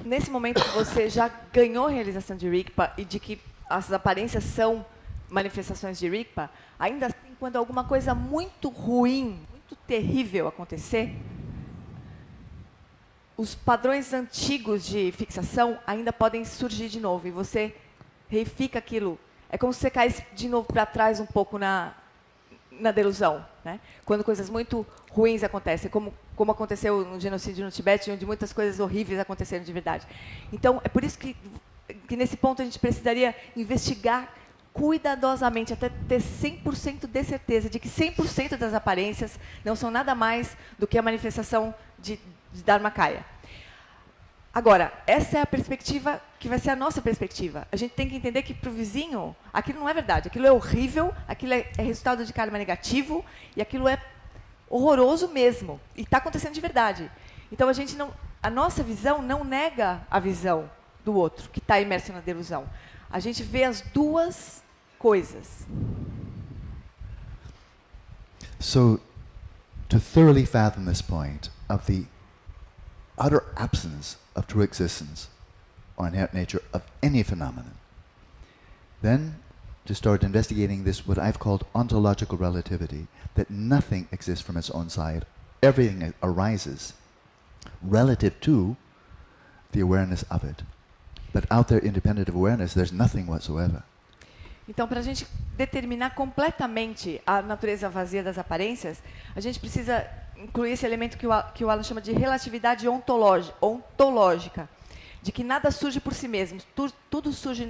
nesse momento que você já ganhou a realização de Rigpa e de que as aparências são manifestações de Rigpa, ainda assim, quando alguma coisa muito ruim, muito terrível acontecer, os padrões antigos de fixação ainda podem surgir de novo e você reifica aquilo. É como se você caísse de novo para trás um pouco na delusão, né? Quando coisas muito ruins acontecem, como aconteceu no genocídio no Tibete, onde muitas coisas horríveis aconteceram de verdade. Então, é por isso que nesse ponto a gente precisaria investigar cuidadosamente, até ter 100% de certeza de que 100% das aparências não são nada mais do que a manifestação de Dharmakaya. Agora, essa é a perspectiva que vai ser a nossa perspectiva. A gente tem que entender que para o vizinho, aquilo não é verdade. Aquilo é horrível, aquilo é resultado de karma negativo, e aquilo é horroroso mesmo. E está acontecendo de verdade. Então, a nossa visão não nega a visão do outro, que está imerso na delusão. A gente vê as duas coisas. So, to thoroughly fathom this point of the utter absence of true existence or inherent nature of any phenomenon, then to start investigating this, what I've called ontological relativity, that nothing exists from its own side, everything arises relative to the awareness of it. But out there, independent of awareness, there's nothing whatsoever. Então, para a gente determinar completamente a natureza vazia das aparências, a gente precisa incluir esse elemento que o Alan chama de relatividade ontológica, de que nada surge por si mesmo, tudo surge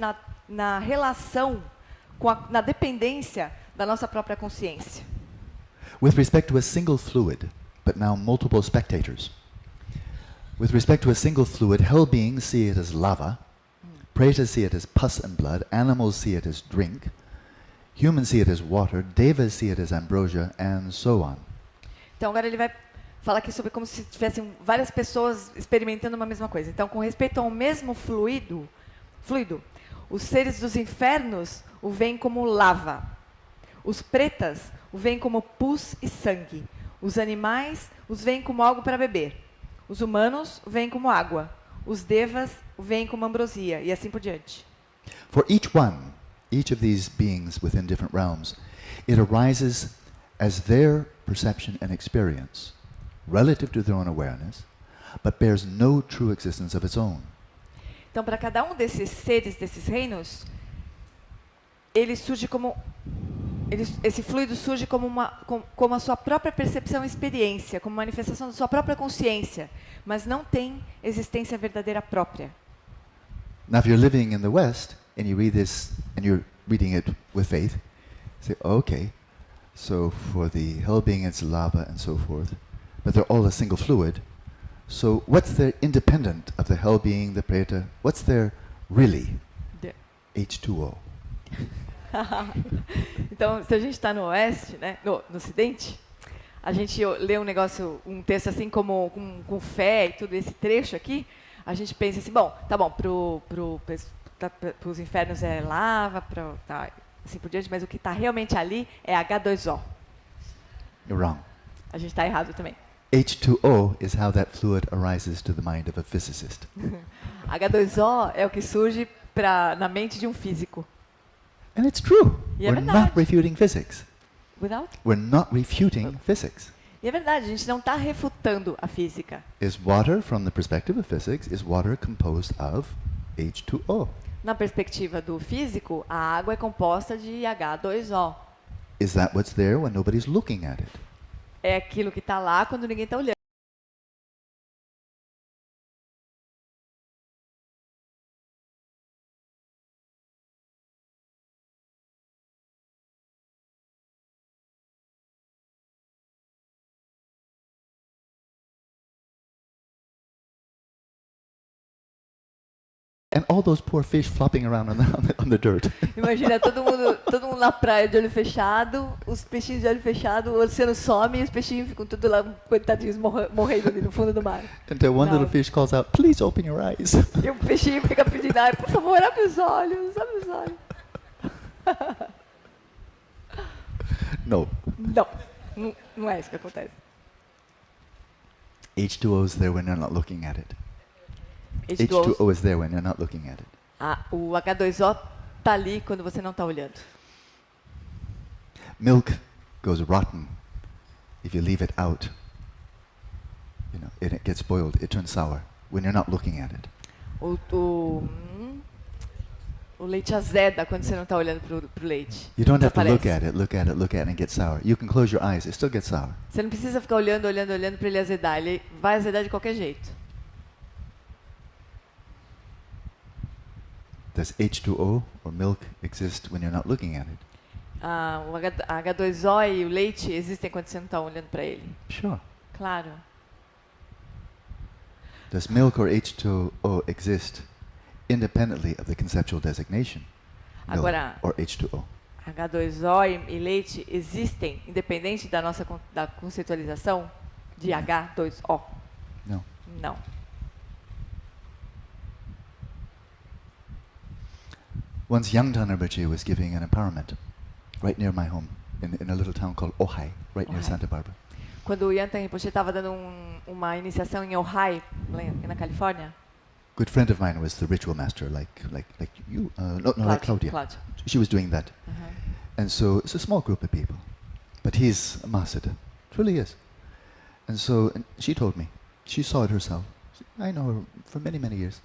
na relação, na dependência da nossa própria consciência. With respect to a single fluid, but now multiple spectators. With respect to a single fluid, hell beings see it as lava, pretas see it as pus and blood, animals see it as drink, humans see it as water, devas see it as ambrosia, and so on. Então, agora ele vai falar aqui sobre como se tivessem várias pessoas experimentando uma mesma coisa. Então, com respeito ao mesmo fluido, os seres dos infernos o veem como lava. Os pretas o veem como pus e sangue. Os animais os veem como algo para beber. Os humanos o veem como água. Os devas o veem como ambrosia, e assim por diante. For each of these beings within different realms, it arises as their perception and experience, relative to their own awareness, but bears no true existence of its own. Então, para cada um desses seres, desses reinos, ele surge esse fluido surge como a sua própria percepção e experiência, como manifestação da sua própria consciência, mas não tem existência verdadeira própria. Now, if you're living in the West and you read this and you're reading it with faith, you say, okay, so for the hell being it's lava and so forth, but they're all a single fluid. So what's their independent of the hell being, the preta? What's their really? H2O. Então, se a gente está no Oeste, né, no Ocidente, a gente lê um texto assim como com fé e tudo esse trecho aqui, a gente pensa assim, bom, tá bom, para os infernos é lava, assim por diante, mas o que está realmente ali é H2O. You're wrong. A gente está errado também. H2O is how that fluid arises to the mind of a physicist. H2O é o que surge na mente de um físico. And it's true. E é We're verdade. not refuting physics. Without? We're not refuting physics. E é verdade, a gente não está refutando a física. Is water, from the perspective of physics, is water composed of H2O? Na perspectiva do físico, a água é composta de H2O. Is that what's there when nobody's looking at it? é aquilo que está lá quando ninguém está olhando. And all those poor fish flopping around on the dirt. Imagina todo mundo na praia de olho fechado, os peixinhos de olho fechado, o oceano some e os peixinhos ficam tudo lá, coitadinhos, morrendo ali no fundo do mar. Until one Não. little fish calls out, "Please open your eyes." E o peixinho fica pedindo, ai, por favor, abre os olhos, abre os olhos. No. Não é isso que acontece. H2O is there when you're not looking at it. H2O, H2O is there when you're not looking at it. o H2O tá ali quando você não está olhando. Milk goes rotten if you leave it out. You know, it gets spoiled. It turns sour when you're not looking at it. O leite azeda quando você não está olhando pro leite. You don't have to Desaparece. look at it, and get sour. You can close your eyes. It still gets sour. Você não precisa ficar olhando para ele azedar. Ele vai azedar de qualquer jeito. Does H2O or milk exist when you're not looking at it? O H2O e o leite existem quando você não está olhando para ele. Sure. Claro. Does milk or H2O exist independently of the conceptual designation? Milk Agora, or H2O? H2O e leite existem independente da conceitualização de H2O? No. Não. Once Yangtan Rinpoche was giving an empowerment right near my home in a little town called Ojai, right near Ojai. Santa Barbara. Quando o Yantan Rinpoche estava dando uma iniciação em Ojai, na Califórnia, Good friend of mine was the ritual master, like you, like Claudia. Cláudia. She was doing that, Uhum. and so it's a small group of people, but he's a master, truly is. And so she told me, she saw it herself. I know her for many years.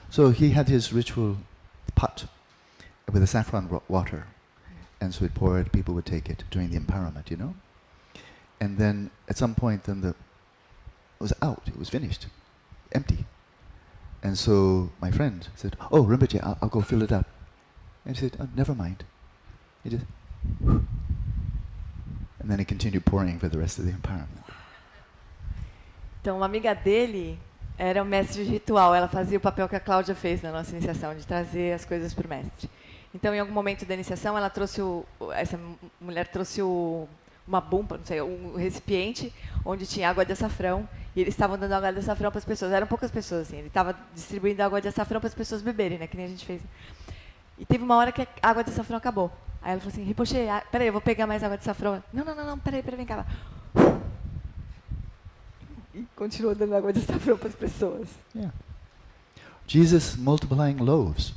So he had his ritual pot with a saffron water, and so he'd pour it. People would take it during the empowerment, you know. And then at some point, then it was out. It was finished, empty. And so my friend said, "Oh, Rinpoche, I'll go fill it up." And he said, "Oh, never mind." He just, and then he continued pouring for the rest of the empowerment. Então, uma amiga dele era o mestre de ritual. Ela fazia o papel que a Cláudia fez na nossa iniciação, de trazer as coisas para o mestre. Então, em algum momento da iniciação, ela trouxe essa mulher trouxe uma bomba, não sei, um recipiente onde tinha água de açafrão, e eles estavam dando água de açafrão para as pessoas. Eram poucas pessoas, assim. Ele estava distribuindo água de açafrão para as pessoas beberem, né, que nem a gente fez. E teve uma hora que a água de açafrão acabou. Aí ela falou assim: "Rinpoche, peraí, eu vou pegar mais água de açafrão." Não, peraí, vem cá. E continuou dando água de açafrão para as pessoas. Yeah. Jesus multiplying loaves.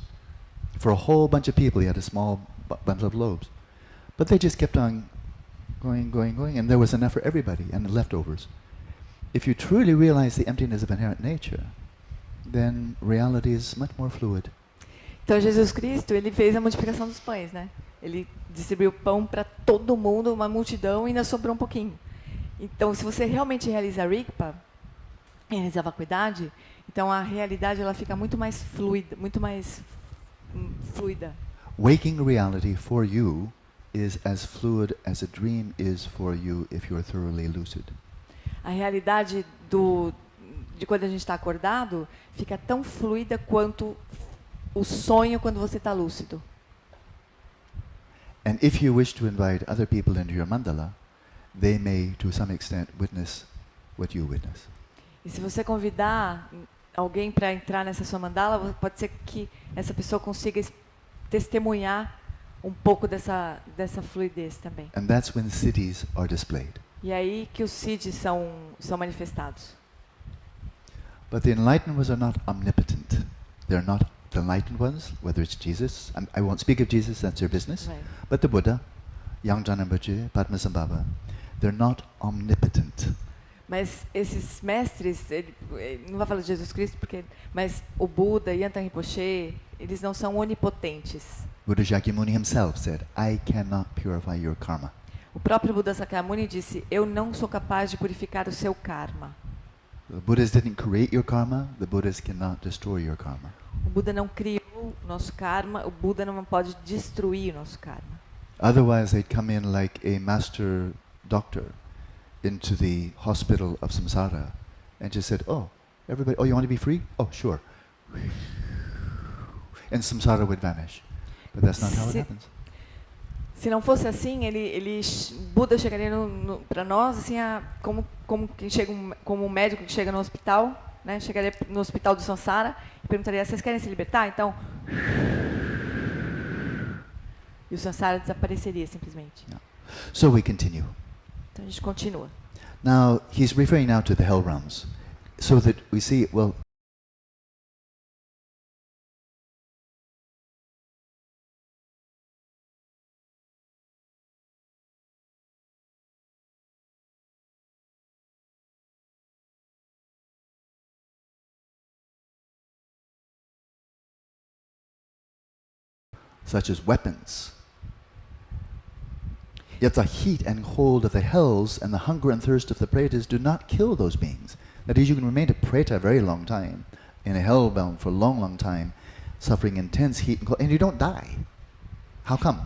For a whole bunch of people, he had a small bundle of loaves. But they just kept on going, and there was enough for everybody, and the leftovers. If you truly realize the emptiness of inherent nature, then reality is much more fluid. Então, Jesus Cristo, ele fez a multiplicação dos pães, né? Ele distribuiu pão para todo mundo, uma multidão, e ainda sobrou um pouquinho. Então, se você realmente realiza a Rigpa, realiza a vacuidade, então a realidade ela fica muito mais fluida, Waking reality for you is as fluid as a dream is for you if you're thoroughly lucid. A realidade de quando a gente está acordado fica tão fluida quanto o sonho quando você está lúcido. And if you wish to invite other people into your mandala, they may, to some extent, witness what you witness. E se você convidar alguém para entrar nessa sua mandala, pode ser que essa pessoa consiga testemunhar um pouco dessa fluidez também. And that's when siddhis are displayed. E aí que os siddhis são manifestados. But the enlightened ones are not omnipotent. They're not the enlightened ones, whether it's Jesus. I won't speak of Jesus, that's their business. Right. But the Buddha, Yangtan Rinpoche, Padmasambhava, they're not omnipotent. Mas esses mestres, ele não vai falar de Jesus Cristo, mas o Buda, Yantan Rinpoche, eles não são onipotentes. Buddha Shakyamuni himself said, "I cannot purify your karma." O próprio Buda Sakyamuni disse, eu não sou capaz de purificar o seu karma. The Buddhas didn't create your karma, the Buddhas cannot destroy your karma. O Buda não criou o nosso karma, o Buda não pode destruir o nosso karma. Otherwise they'd come in like a master doctor into the hospital of samsara and just said, oh, everybody, oh, you want to be free? Oh, sure. And samsara would vanish. But that's not how it happens. Se não fosse assim, Buda chegaria para nós assim, como um médico que chega no hospital, né? Chegaria no hospital do Samsara e perguntaria: vocês querem se libertar? Então, e o Samsara desapareceria simplesmente. Yeah. So we continue. Então a gente continua. Now he's referring now to the hell realms, so that we see well. Such as weapons. Yet the heat and cold of the hells and the hunger and thirst of the pretas do not kill those beings. That is, you can remain a preta a very long time, in a hellbound for a long, long time, suffering intense heat and cold, and you don't die. How come?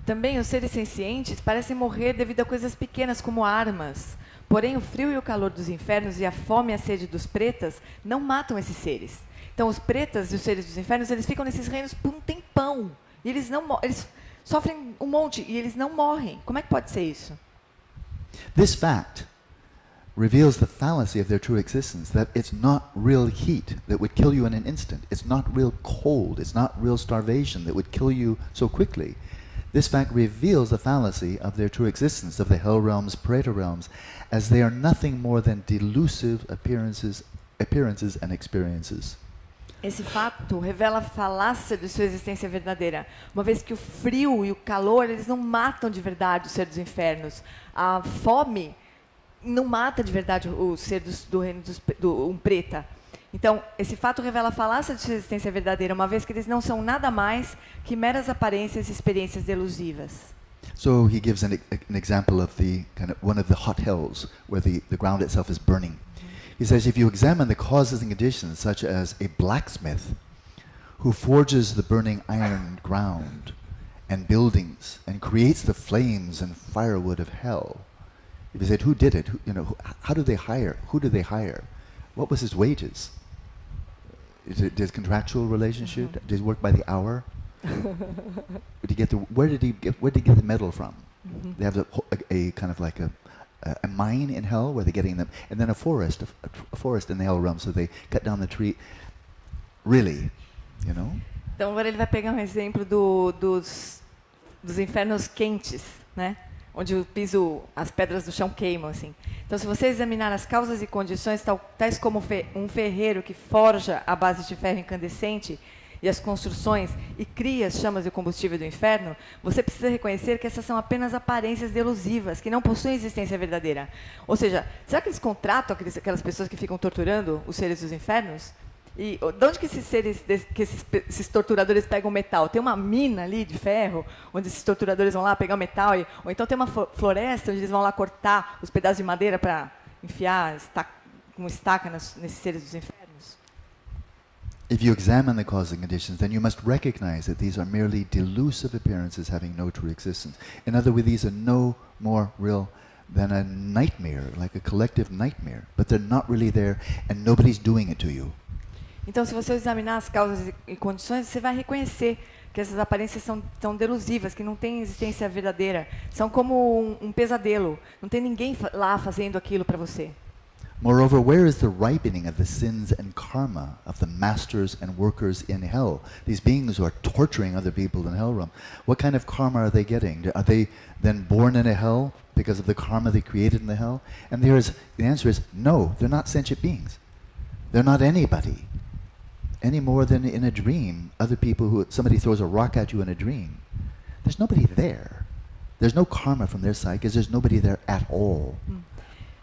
Também os seres sencientes parecem morrer devido a coisas pequenas como armas. Porém, o frio e o calor dos infernos e a fome e a sede dos pretas não matam esses seres. Então, os pretas e os seres dos infernos, eles ficam nesses reinos por um tempão. E eles sofrem um monte e eles não morrem. Como é que pode ser isso? This fact reveals the fallacy of their true existence, that it's not real heat that would kill you in an instant. It's not real cold. It's not real starvation that would kill you so quickly. This fact reveals the fallacy of their true existence, of the hell realms, preta realms, as they are nothing more than delusive appearances and experiences. Esse fato revela a falácia de sua existência verdadeira, uma vez que o frio e o calor, eles não matam de verdade o ser dos infernos. A fome não mata de verdade o ser do reino do preta. Então, esse fato revela a falácia de sua existência verdadeira, uma vez que eles não são nada mais que meras aparências e experiências delusivas. So he gives an example of the kind of one of the hot hells, where the ground itself is burning. He says, if you examine the causes and conditions, such as a blacksmith who forges the burning iron ground and buildings and creates the flames and firewood of hell, if you said, who did it? How do they hire? Who do they hire? What was his wages? Is it contractual relationship? Mm-hmm. Did he work by the hour? Where did he get the metal from? Mm-hmm. They have a kind of like a mine in hell where they're getting them, and then a forest in the hell realm, so they cut down the tree. Really, you know? Então agora ele vai pegar um exemplo dos infernos quentes, né? Onde o piso, as pedras do chão queimam, assim. Então, se você examinar as causas e condições, tais como um ferreiro que forja a base de ferro incandescente e as construções e cria as chamas e o combustível do inferno, você precisa reconhecer que essas são apenas aparências delusivas, que não possuem existência verdadeira. Ou seja, será que eles contratam aquelas pessoas que ficam torturando os seres dos infernos? E de onde que esses torturadores pegam metal? Tem uma mina ali de ferro, onde esses torturadores vão lá pegar o metal, ou então tem uma floresta onde eles vão lá cortar os pedaços de madeira para enfiar com estaca nesses seres dos infernos? If you examine the causes and conditions, then you must recognize that these are merely delusive appearances having no true existence. In other words, these are no more real than a nightmare, like a collective nightmare. But they're not really there, and nobody's doing it to you. Então, se você examinar as causas e condições, você vai reconhecer que essas aparências são delusivas, que não têm existência verdadeira. São como um pesadelo. Não tem ninguém lá fazendo aquilo para você. Moreover, where is the ripening of the sins and karma of the masters and workers in hell? These beings who are torturing other people in hell realm. What kind of karma are they getting? Are they then born in a hell because of the karma they created in the hell? And the answer is no, they're not sentient beings. They're not anybody. Any more than in a dream, other people somebody throws a rock at you in a dream. There's nobody there. There's no karma from their side because there's nobody there at all.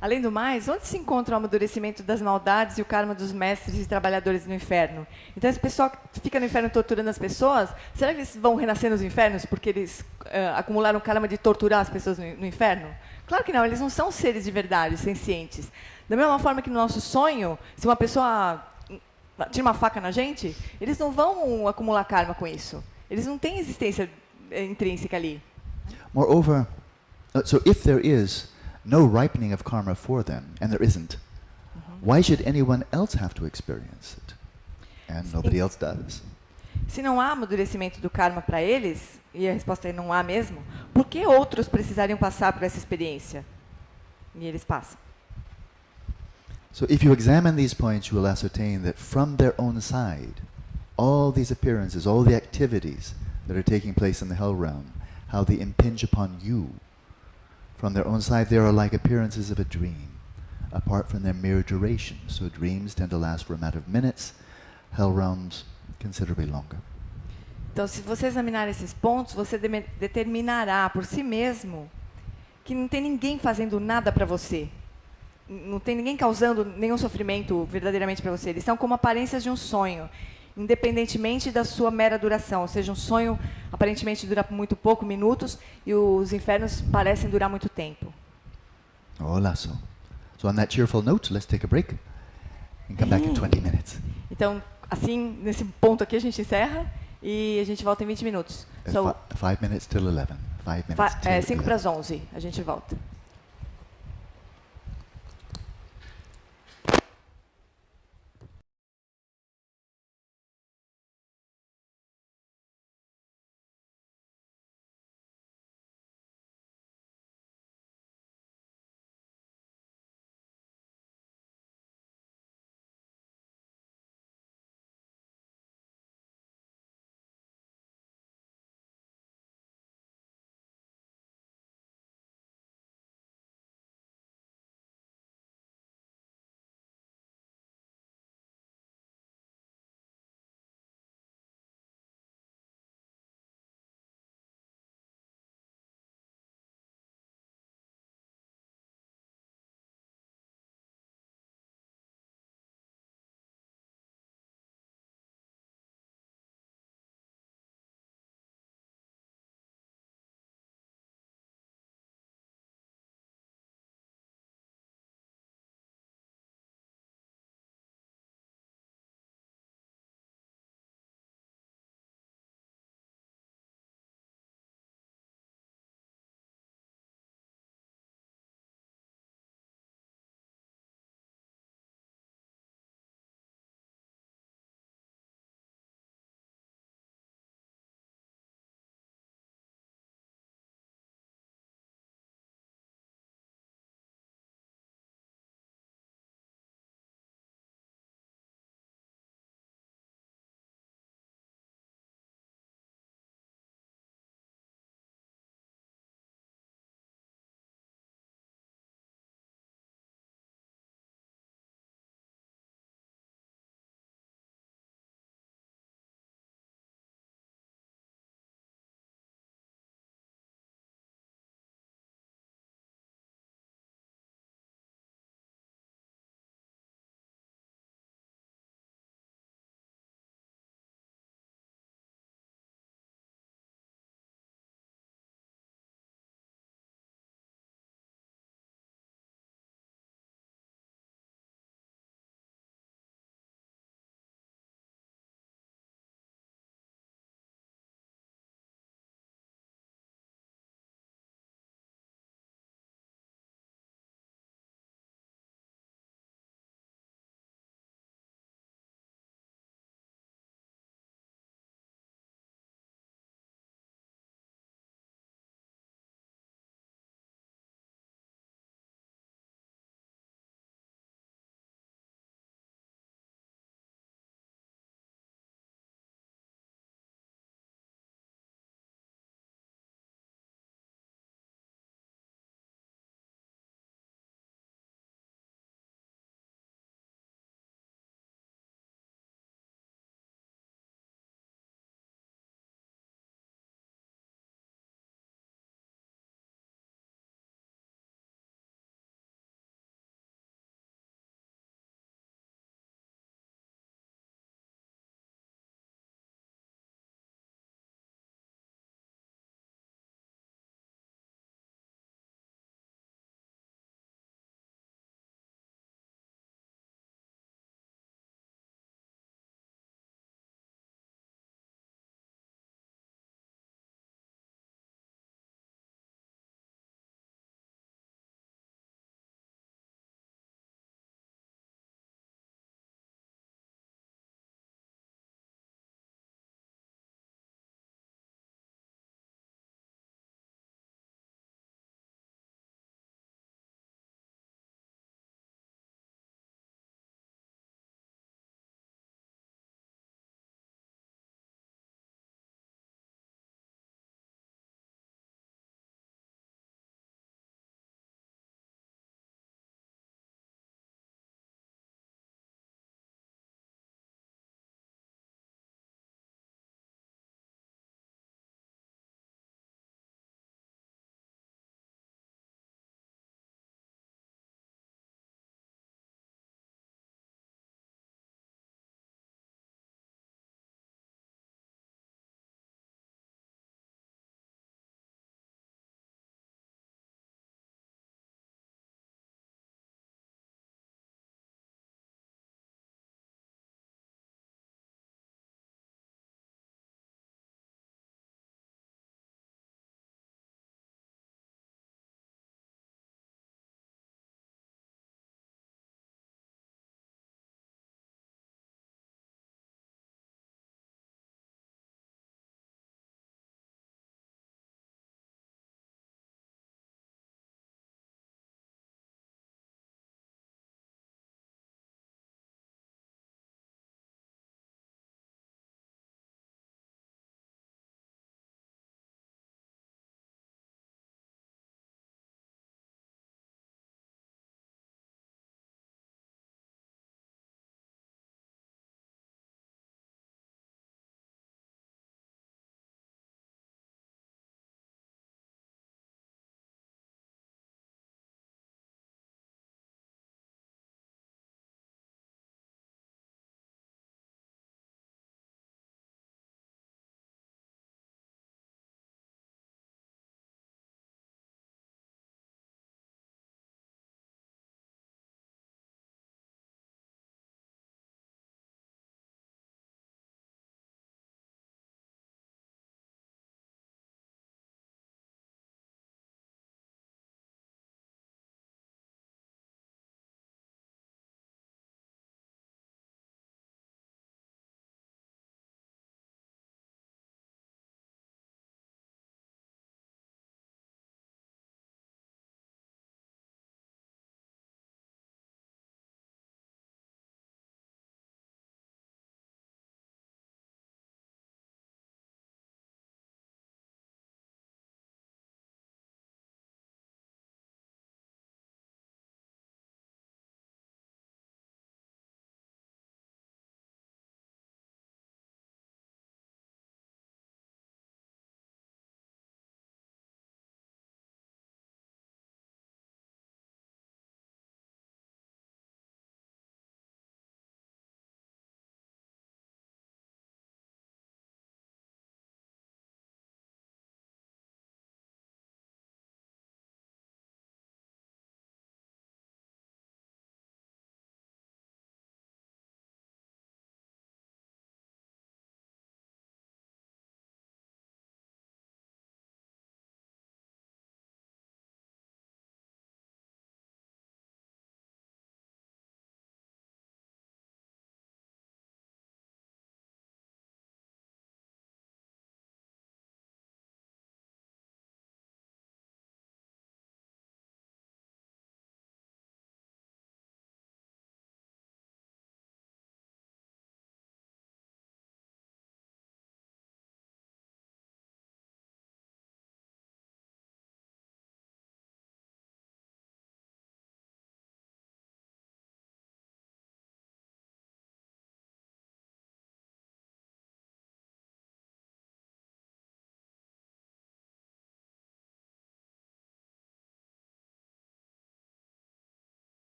Além do mais, onde se encontra o amadurecimento das maldades e o karma dos mestres e trabalhadores no inferno? Então, esse pessoal que fica no inferno torturando as pessoas, será que eles vão renascer nos infernos porque eles acumularam karma de torturar as pessoas no inferno? Claro que não, eles não são seres de verdade, sencientes. Da mesma forma que no nosso sonho, se uma pessoa tira uma faca na gente, eles não vão acumular karma com isso. Eles não têm existência intrínseca ali. Moreover, so if there is no ripening of karma for them, and there isn't, why should anyone else have to experience it? And nobody else does. Se não há amadurecimento do karma para eles, e a resposta é não há mesmo, por que outros precisariam passar por essa experiência? E eles passam. So if you examine these points, you will ascertain that from their own side, all these appearances, all the activities that are taking place in the hell realm, how they impinge upon you. From their own side, they are like appearances of a dream, apart from their mere duration. So dreams tend to last for a matter of minutes, hell realms considerably longer. Então, se você examinar esses pontos, você determinará por si mesmo que não tem ninguém fazendo nada para você. Não tem ninguém causando nenhum sofrimento verdadeiramente para você. Eles são como aparências de um sonho, independentemente da sua mera duração. Ou seja, um sonho aparentemente dura muito pouco, minutos, e os infernos parecem durar muito tempo. Olá, so on that cheerful note, let's take a break and come back in 20 minutes. Então, assim, nesse ponto aqui a gente encerra e a gente volta em 20 minutos. So, 5 minutes till 11. 5 minutes till 5 para as 11. 11 a gente volta.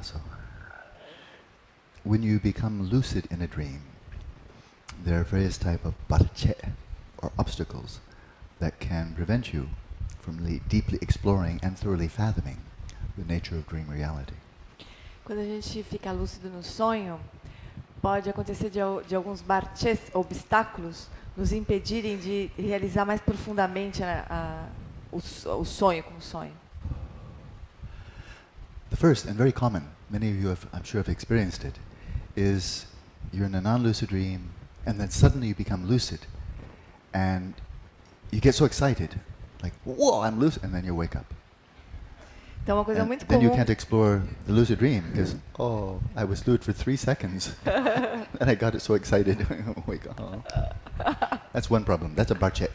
So, when you become lucid in a dream, there are various types of barche, or obstacles, that can prevent you from deeply exploring and thoroughly fathoming the nature of dream reality. Quando a gente fica lúcido no sonho, pode acontecer de alguns barches, obstáculos, nos impedirem de realizar mais profundamente o sonho como sonho. The first, and very common, many of you have, I'm sure, have experienced it, is you're in a non-lucid dream, and then suddenly you become lucid, and you get so excited, like, whoa, I'm lucid, and then you wake up. Então, uma coisa And muito then you comum. can't explore the lucid dream because, oh, I was lucid for 3 seconds, and I got it so excited. Wake up. Oh. That's one problem. That's a barche.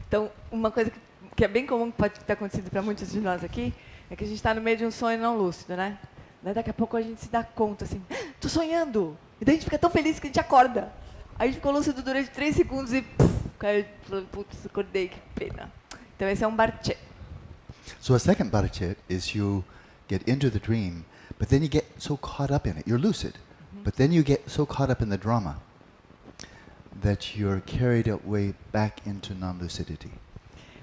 Então, uma coisa que é bem comum, que pode ter acontecido para muitos de nós aqui, é que a gente está no meio de um sonho não lúcido, né? Daí daqui a pouco a gente se dá conta, assim, tô sonhando! E daí a gente fica tão feliz que a gente acorda. Aí a gente ficou lúcido durante 3 segundos e caiu, putz, acordei, que pena. Então esse é um barche. So a second barche is you get into the dream, but then you get so caught up in it. You're lucid, but then you get so caught up in the drama that you're carried away back into non-lucidity.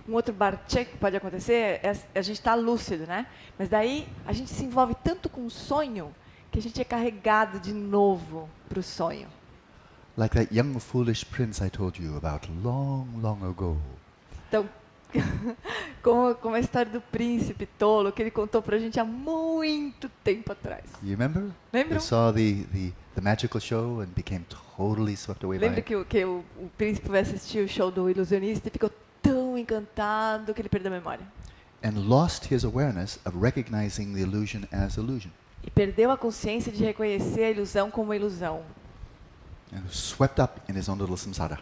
Um outro barche que pode acontecer é a gente estar lúcido, né? Mas daí a gente se envolve tanto com o sonho que a gente é carregado de novo para o sonho. Like that young foolish prince I told you about long, long ago. Então, como a história do príncipe tolo que ele contou pra gente há muito tempo atrás. You remember? Lembram? You saw the magical show and became totally swept away by Lembra it? que o príncipe vai assistir o show do ilusionista e ficou tão encantado que ele perdeu a memória. And lost his awareness of recognizing the illusion as illusion. E perdeu a consciência de reconhecer a ilusão como ilusão. And was swept up in his own little samsara.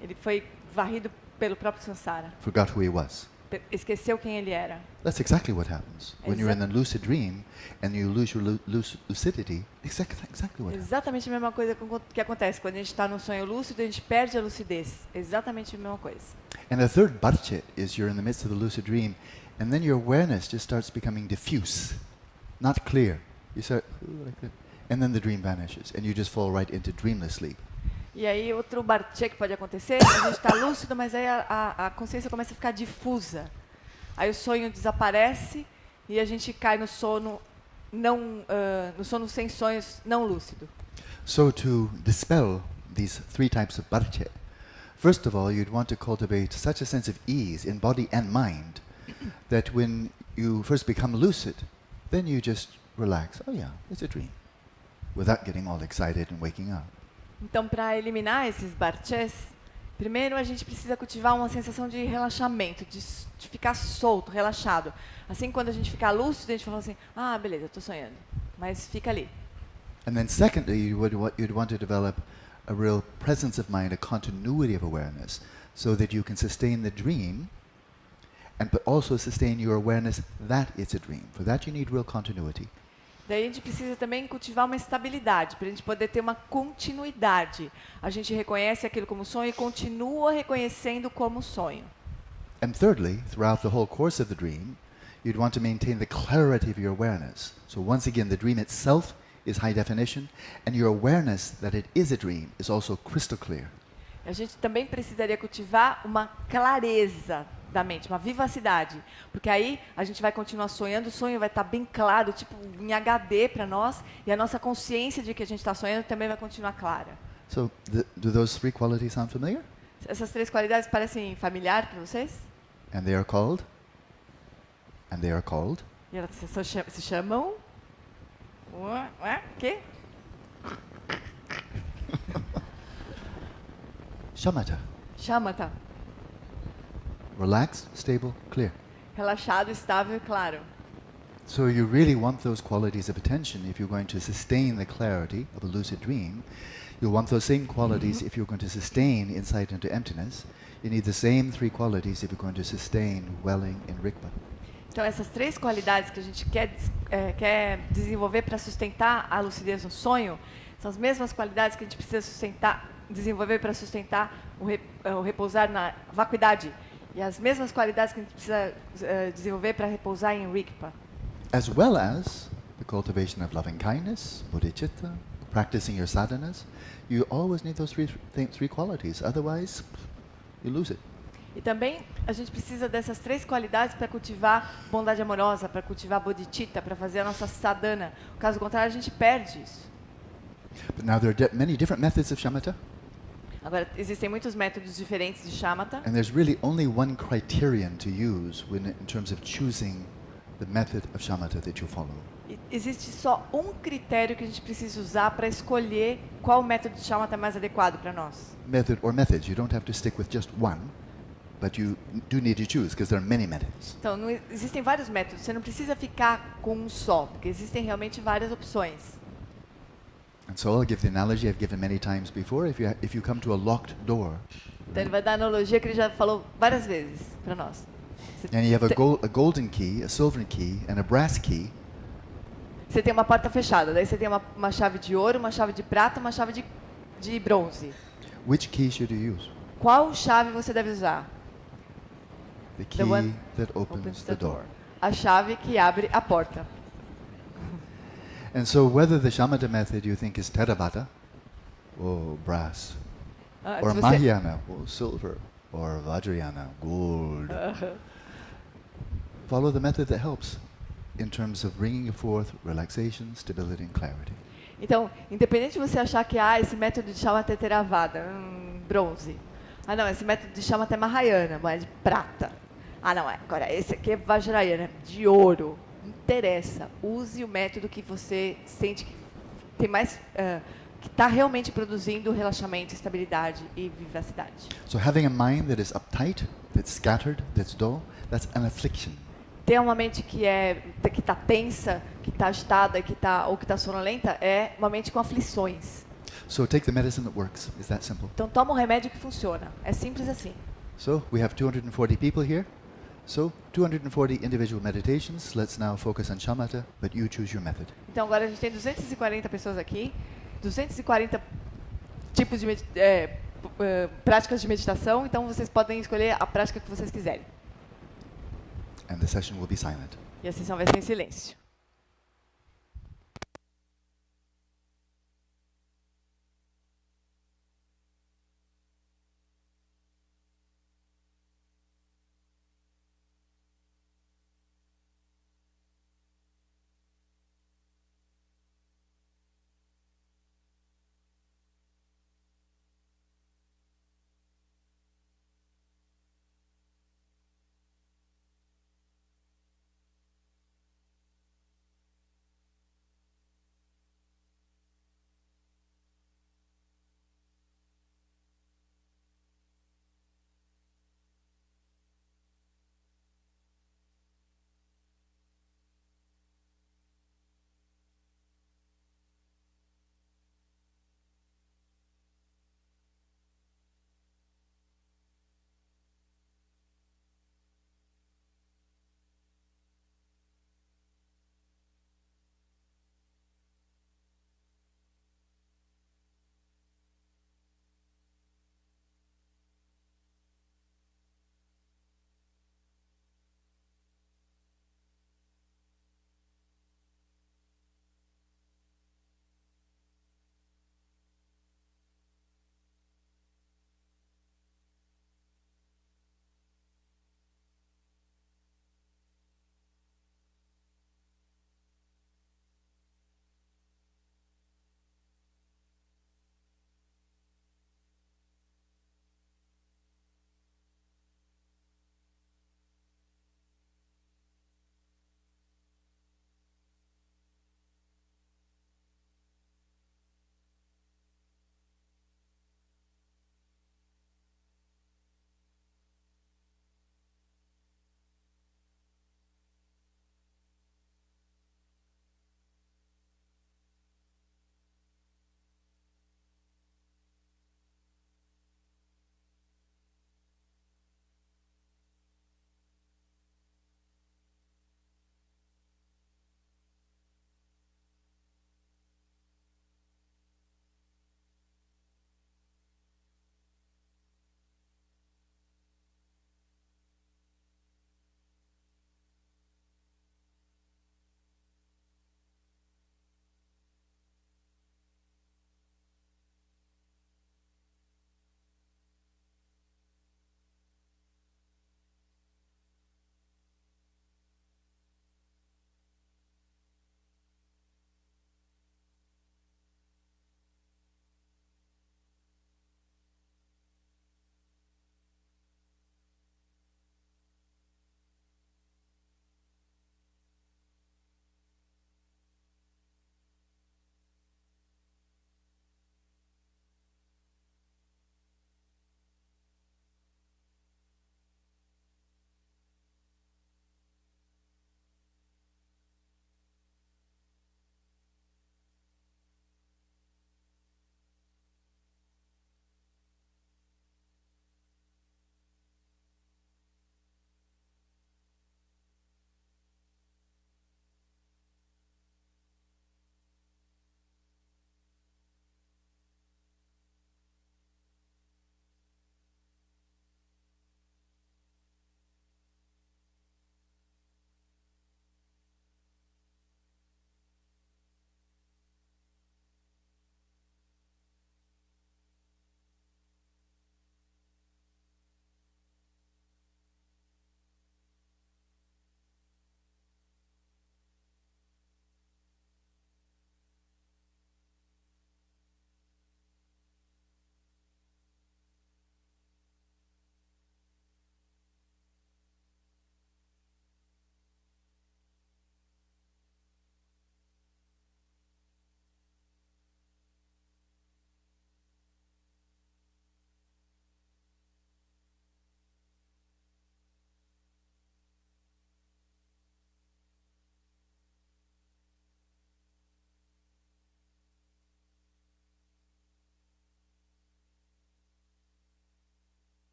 Ele foi varrido pelo próprio samsara. Forgot who he was. Esqueceu quem ele era. That's exactly what happens. When you're in a lucid dream and you lose your lucidity, exactly what happens. Exatamente a mesma coisa que acontece quando a gente está no sonho lúcido, a gente perde a lucidez. Exatamente a mesma coisa. And the third barche is you're in the midst of the lucid dream, and then your awareness just starts becoming diffuse, not clear. You start, like that, and then the dream vanishes, and you just fall right into dreamless sleep. E aí outro barche que pode acontecer, a gente está lúcido, mas aí a consciência começa a ficar difusa. Aí o sonho desaparece e a gente cai no sono no sono sem sonhos, não lúcido. So to dispel these 3 types of barche, first of all, you'd want to cultivate such a sense of ease in body and mind that when you first become lucid, then you just relax. Oh yeah, it's a dream, without getting all excited and waking up. Então, para eliminar esses barches, primeiro a gente precisa cultivar uma sensação de relaxamento, de ficar solto, relaxado. Assim, quando a gente ficar lúcido, a gente fala assim, ah, beleza, estou sonhando. Mas fica ali. And then secondly, you'd want to develop a real presence of mind, a continuity of awareness, so that you can sustain the dream, but also sustain your awareness that it's a dream. For that you need real continuity. Daí a gente precisa também cultivar uma estabilidade, para a gente poder ter uma continuidade. A gente reconhece aquilo como sonho e continua reconhecendo como sonho. And thirdly, throughout the whole course of the dream, you'd want to maintain the clarity of your awareness. So once again, the dream itself is high definition, and your awareness that it is a dream is also crystal clear. A gente também precisaria cultivar uma clareza da mente, uma vivacidade, porque aí a gente vai continuar sonhando, o sonho vai estar bem claro, tipo em HD para nós, e a nossa consciência de que a gente está sonhando também vai continuar clara. So do those 3 qualities sound familiar? Essas 3 qualidades parecem familiar para vocês? And they are called? And they are called? E elas se chamam? Quê? Shamatha. Shamatha. Relaxed, stable, clear. Relaxado, estável e claro. So you really want those qualities of attention if you're going to sustain the clarity of a lucid dream. You'll want those same qualities if you're going to sustain insight into emptiness. You need the same 3 qualities if you're going to sustain welling in Rigpa. Então essas 3 qualidades que a gente quer desenvolver para sustentar a lucidez no sonho, são as mesmas qualidades que a gente precisa desenvolver para sustentar o repousar na vacuidade. E as mesmas qualidades que a gente precisa desenvolver para repousar em Rigpa. As well as the cultivation of loving kindness, bodhicitta, practicing your sadhanas, you always need those three qualities. Otherwise, you lose it. E também a gente precisa dessas três qualidades para cultivar bondade amorosa, para cultivar bodhicitta, para fazer a nossa sadhana. Caso contrário, a gente perde isso. But now there are many different methods of shamatha. Agora, existem muitos métodos diferentes de shamatha. And there's really only one criterion to use in terms of choosing the method of shamatha that you follow. E existe só um critério que a gente precisa usar para escolher qual método de shamatha é mais adequado para nós. Method or methods. You don't have to stick with just one, but you do need to choose because there are many methods. Então, existem vários métodos. Você não precisa ficar com um só, porque existem realmente várias opções. And so I'll give the analogy I've given many times before. If you come to a locked door, Então, ele vai dar a analogia que ele já falou várias vezes para nós. and you have a golden key, a silver key, and a brass key, Você tem uma porta fechada, daí você tem uma chave de ouro, uma chave de prata, uma chave de bronze. which key should you use? Qual chave você deve usar? The The one key that opens the door. A chave que abre a porta. And so whether the shamatha method you think is Theravada, or brass, or Se você- Mahayana, or silver, or Vajrayana, gold, follow the method that helps in terms of bringing forth relaxation, stability, and clarity. Então, independente de você achar que esse método de shamatha é Theravada, bronze. Não, esse método de shamatha é Mahayana, é de prata. Não, agora esse aqui é Vajrayana, de ouro. Não interessa. Use o método que você sente que tem mais, que está realmente produzindo relaxamento, estabilidade e vivacidade. So having a mind that is uptight, that's scattered, that's dull, that's an affliction. Ter uma mente que está tensa, que está agitada, ou que está sonolenta, é uma mente com aflições. So take the medicine that works. It's that simple. Então toma um remédio que funciona. É simples assim. So we have 240 people here. So 240 individual meditations. Let's now focus on shamatha, but you choose your method. Então agora a gente tem 240 pessoas aqui, 240 tipos de práticas de meditação, então vocês podem escolher a prática que vocês quiserem. And the session will be silent. E a sessão vai ser em silêncio.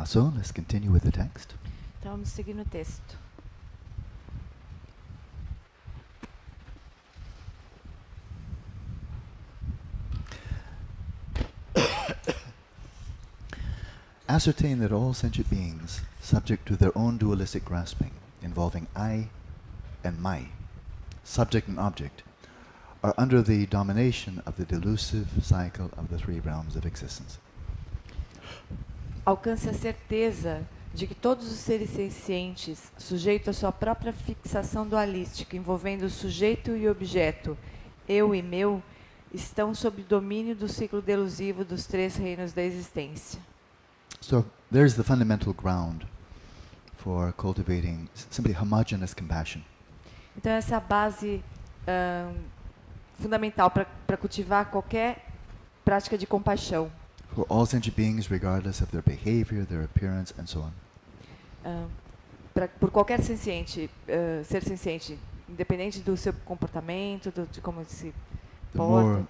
So let's continue with the text. Então vamos seguir no texto. Ascertain that all sentient beings, subject to their own dualistic grasping, involving I and my, subject and object, are under the domination of the delusive cycle of the three realms of existence. Alcance a certeza de que todos os seres sencientes, sujeitos à sua própria fixação dualística, envolvendo o sujeito e o objeto, eu e meu, estão sob domínio do ciclo delusivo dos três reinos da existência. So there's the fundamental ground for cultivating simply homogeneous compassion. Então essa é a base fundamental para cultivar qualquer prática de compaixão. For all sentient beings, regardless of their behavior, their appearance, and so on. Por qualquer senciente, ser senciente, independente do seu comportamento, de como se porta.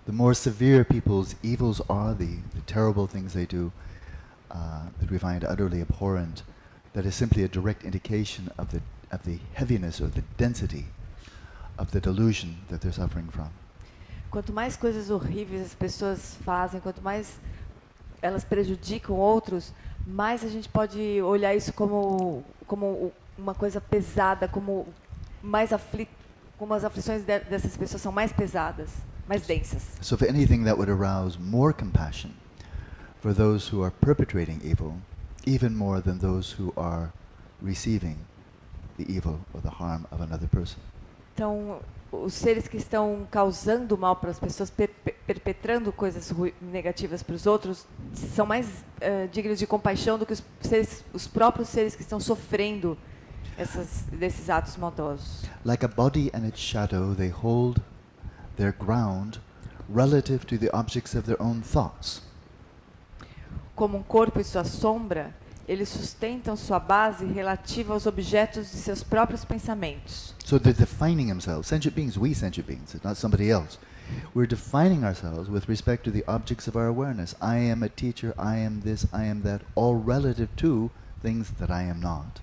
The more severe people's evils are, the terrible things they do, that we find utterly abhorrent, that is simply a direct indication of the heaviness or the density of the delusion that they're suffering from. Quanto mais coisas horríveis as pessoas fazem, quanto mais elas prejudicam outros, mais a gente pode olhar isso como uma coisa pesada, como as aflições dessas pessoas são mais pesadas, mais densas. So if anything that would arouse more compassion for those who are perpetrating evil, even more than those who are receiving the evil or the harm of another person. Então, os seres que estão causando mal para as pessoas, perpetrando coisas negativas para os outros, são mais dignos de compaixão do que os próprios seres que estão sofrendo desses atos maldosos. Like a body and its shadow, they hold their ground relative to the objects of their own thoughts. Como um corpo e sua sombra, eles sustentam sua base relativa aos objetos de seus próprios pensamentos. So they're defining themselves. Sentient beings, we sentient beings, it's not somebody else. We're defining ourselves with respect to the objects of our awareness. I am a teacher, I am this, I am that, all relative to things that I am not.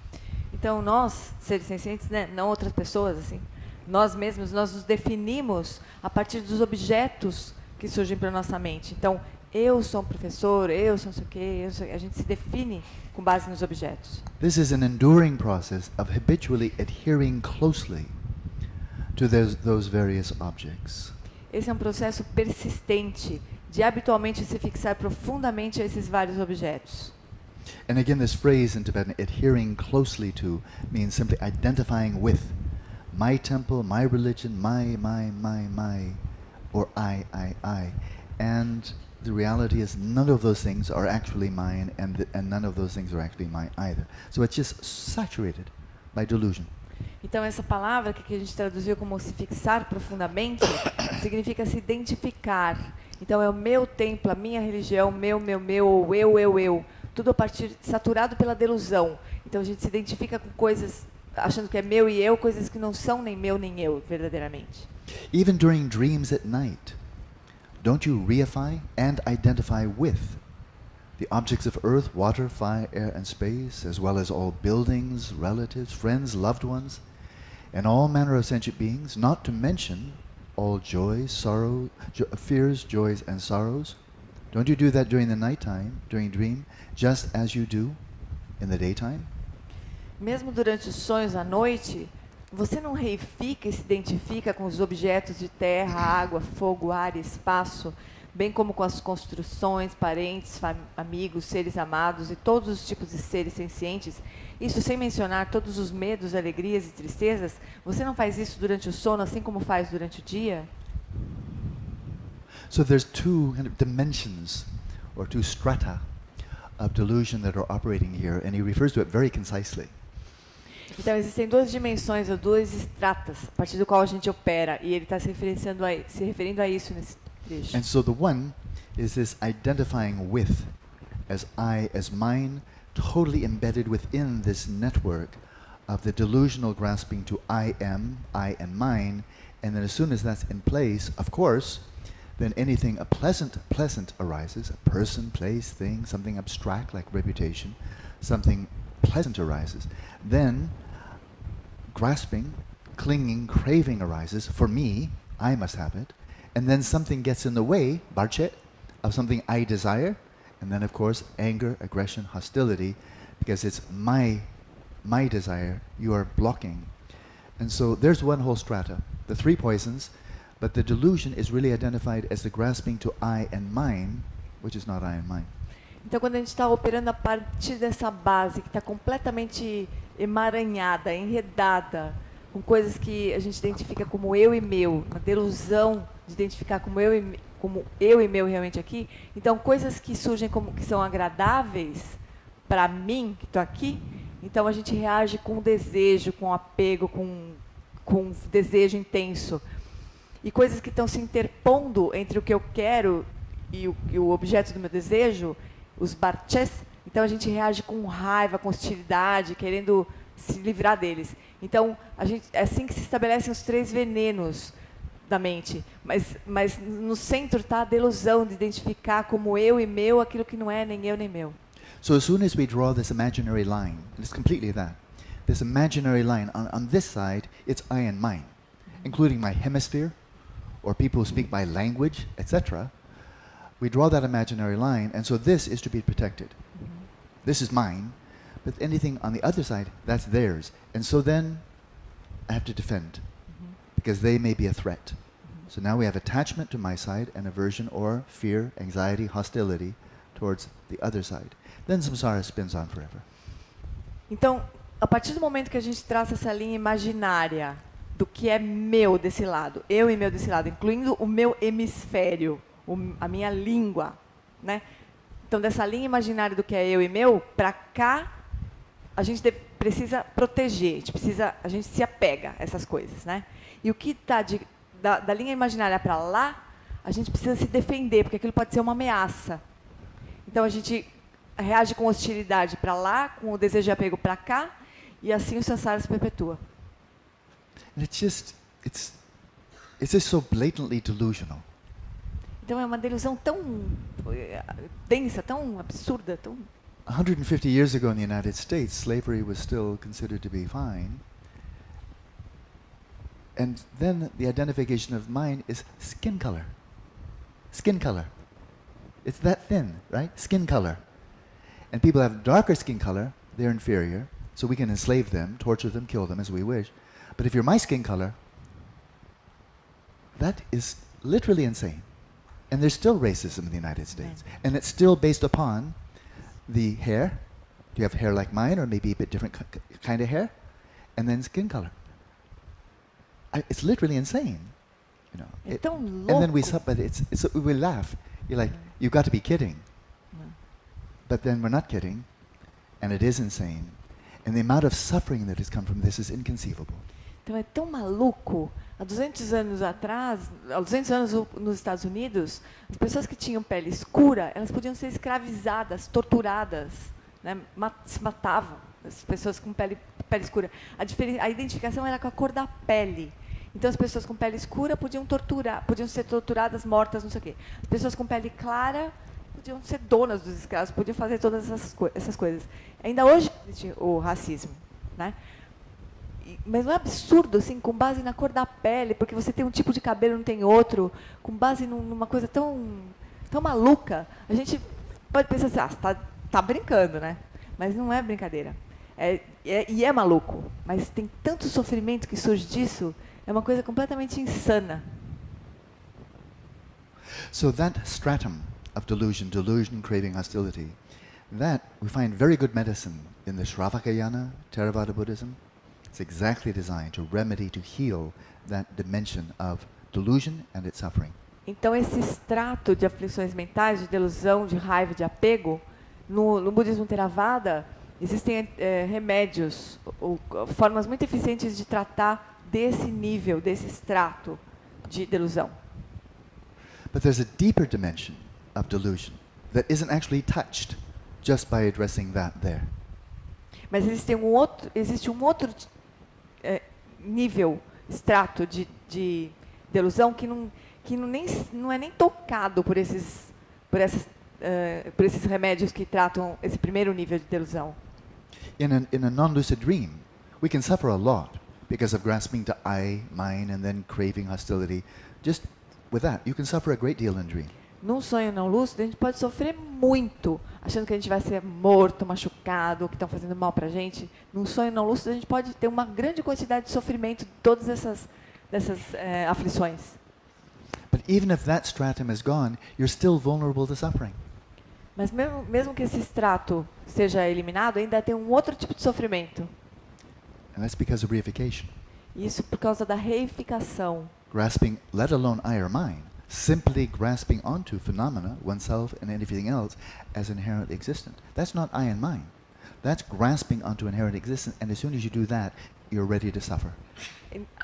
Então nós, seres sencientes, né, não outras pessoas, assim, nós mesmos, nós nos definimos a partir dos objetos que surgem para nossa mente. Então, eu sou um professor, eu sou não sei o quê, a gente se define com base nos objetos. This is an enduring process of habitually adhering closely to those various objects. Esse é um processo persistente de habitualmente se fixar profundamente a esses vários objetos. And again, this phrase in Tibetan, adhering closely to, means simply identifying with my temple, my religion, my, or I. And the reality is none of those things are actually mine, and none of those things are actually mine either. So it's just saturated by delusion. Então essa palavra que a gente traduziu como se fixar profundamente significa se identificar. Então é o meu templo, a minha religião, meu, ou eu. Tudo a partir saturado pela delusão. Então a gente se identifica com coisas achando que é meu e eu, coisas que não são nem meu nem eu verdadeiramente. Even during dreams at night, don't you reify and identify with the objects of earth, water, fire, air, and space, as well as all buildings, relatives, friends, loved ones, and all manner of sentient beings, not to mention all joys, sorrow, fears, joys, and sorrows? Don't you do that during the nighttime, during dream, just as you do in the daytime? Mesmo durante os sonhos à noite, você não reifica e se identifica com os objetos de terra, água, fogo, ar e espaço, bem como com as construções, parentes, amigos, seres amados e todos os tipos de seres sencientes? Isso sem mencionar todos os medos, alegrias e tristezas? Você não faz isso durante o sono, assim como faz durante o dia? So there's two kind of dimensions, or two strata, of delusion that are operating here, and he refers to it very concisely. Então existem duas dimensões ou duas estratas a partir do qual a gente opera, e ele está se referindo a isso nesse trecho. And so the one is this identifying with as I, as mine, totally embedded within this network of the delusional grasping to I am, I and mine, and then as soon as that's in place, of course, then anything pleasant arises, a person, place, thing, something abstract like reputation, something pleasant arises. Then grasping, clinging, craving arises. For me, I must have it. And then something gets in the way, barche, of something I desire. And then of course anger, aggression, hostility, because it's my desire you are blocking. And so there's one whole strata, the three poisons, but the delusion is really identified as the grasping to I and mine, which is not I and mine. Então, quando a gente está operando a partir dessa base que está completamente emaranhada, enredada, com coisas que a gente identifica como eu e meu, na delusão de identificar como eu e meu realmente aqui, então coisas que surgem como que são agradáveis para mim, que estou aqui, então a gente reage com desejo, com apego, com desejo intenso. E coisas que estão se interpondo entre o que eu quero e o objeto do meu desejo, os barches, então a gente reage com raiva, com hostilidade, querendo se livrar deles. Então, é assim que se estabelecem os três venenos da mente. Mas no centro está a delusão de identificar como eu e meu aquilo que não é nem eu nem meu. So as soon as we draw this imaginary line, and it's completely that, this imaginary line, on this side, it's I and mine, including my hemisphere, or people who speak my language, etc. We draw that imaginary line, and so this is to be protected. This is mine, but anything on the other side, that's theirs. And so then I have to defend, because they may be a threat. So now we have attachment to my side and aversion or fear, anxiety, hostility towards the other side. Then samsara spins on forever. Então, a partir do momento que a gente traça essa linha imaginária do que é meu desse lado, eu e meu desse lado, incluindo o meu hemisfério, a minha língua, né? Então, dessa linha imaginária do que é eu e meu, para cá, a gente precisa proteger, a gente se apega a essas coisas, né? E o que está da linha imaginária para lá, a gente precisa se defender, porque aquilo pode ser uma ameaça. Então, a gente reage com hostilidade para lá, com o desejo de apego para cá, e assim o samsara se perpetua. It's just so blatantly delusional. Então é uma delusão tão densa, tão absurda, tão... 150 years ago in the United States, slavery was still considered to be fine. And then the identification of mine is skin color. Skin color. It's that thin, right? Skin color. And people have darker skin color, they're inferior, so we can enslave them, torture them, kill them as we wish. But if you're my skin color, that is literally insane. And there's still racism in the United States. And it's still based upon the hair. Do you have hair like mine, or maybe a bit different kind of hair? And then skin color. It's literally insane, you know. É tão louco. And then we laugh. You're like, you've got to be kidding. But then we're not kidding, and it is insane. And the amount of suffering that has come from this is inconceivable. Então é tão maluco. Há 200 anos atrás, há 200 anos nos Estados Unidos, as pessoas que tinham pele escura, elas podiam ser escravizadas, torturadas, né? Se matavam, as pessoas com pele escura. A identificação era com a cor da pele. Então as pessoas com pele escura podiam ser torturadas, mortas, não sei o quê. As pessoas com pele clara podiam ser donas dos escravos, podiam fazer todas essas coisas. Ainda hoje existe o racismo, né? Mas não é absurdo, assim, com base na cor da pele, porque você tem um tipo de cabelo e não tem outro, com base numa coisa tão maluca. A gente pode pensar assim, tá brincando, né? Mas não é brincadeira. E é maluco. Mas tem tanto sofrimento que surge disso, é uma coisa completamente insana. So that stratum of delusion, craving, hostility, that we find very good medicine in the Shravakayana, Theravada Buddhism. It's exactly designed to remedy, to heal that dimension of delusion and its suffering. Então esse extrato de aflições mentais, de delusão, de raiva, de apego, no budismo Theravada, existem remédios, ou formas muito eficientes de tratar desse nível, desse extrato de delusão. But there's a deeper dimension of delusion that isn't actually touched just by addressing that there. Mas existe um outro nível, extrato de delusão que que não é nem tocado por esses remédios que tratam esse primeiro nível de delusão. In a non-lucid dream, we can suffer a lot because of grasping to I, mine, and then craving hostility. Just with that, you can suffer a great deal in dream. Num sonho não lúcido, a gente pode sofrer muito, achando que a gente vai ser morto, machucado, ou que estão fazendo mal para a gente. Num sonho não lúcido, a gente pode ter uma grande quantidade de sofrimento, todas dessas aflições. But even if that stratum is gone, you're still vulnerable to suffering. Mas mesmo que esse extrato seja eliminado, ainda tem um outro tipo de sofrimento. And that's because of reification. Isso por causa da reificação. Grasping, let alone I or mine, simply grasping onto phenomena, oneself and anything else, as inherently existent. That's not I and mine. That's grasping onto inherent existence, and as soon as you do that, you're ready to suffer.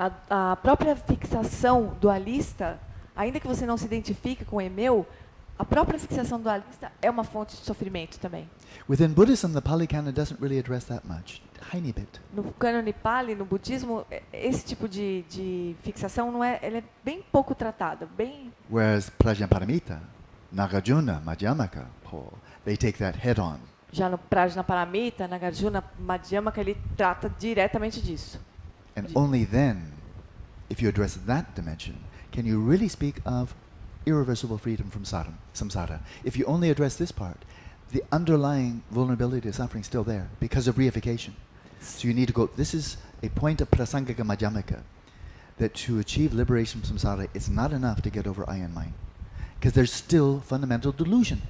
A própria fixação dualista, ainda que você não se identifique com o eu, a própria fixação dualista é uma fonte de sofrimento também. Within Buddhism, the Pali Canon doesn't really address that much, tiny bit. No cânone Pali, no budismo, esse tipo de fixação ele é bem pouco tratado, bem. Whereas Prajnaparamita, Nagarjuna, Madhyamaka, Paul, they take that head on. Já no Prajnaparamita, Nagarjuna, Madhyamaka, ele trata diretamente disso. And only then, if you address that dimension, can you really speak of irreversible freedom from samsara. If you only address this part, the underlying vulnerability to suffering is still there because of reification. So you need to go, this is a point of prasangika madhyamaka, that to achieve liberation from samsara, it's not enough to get over I and mine. Because there's still fundamental delusion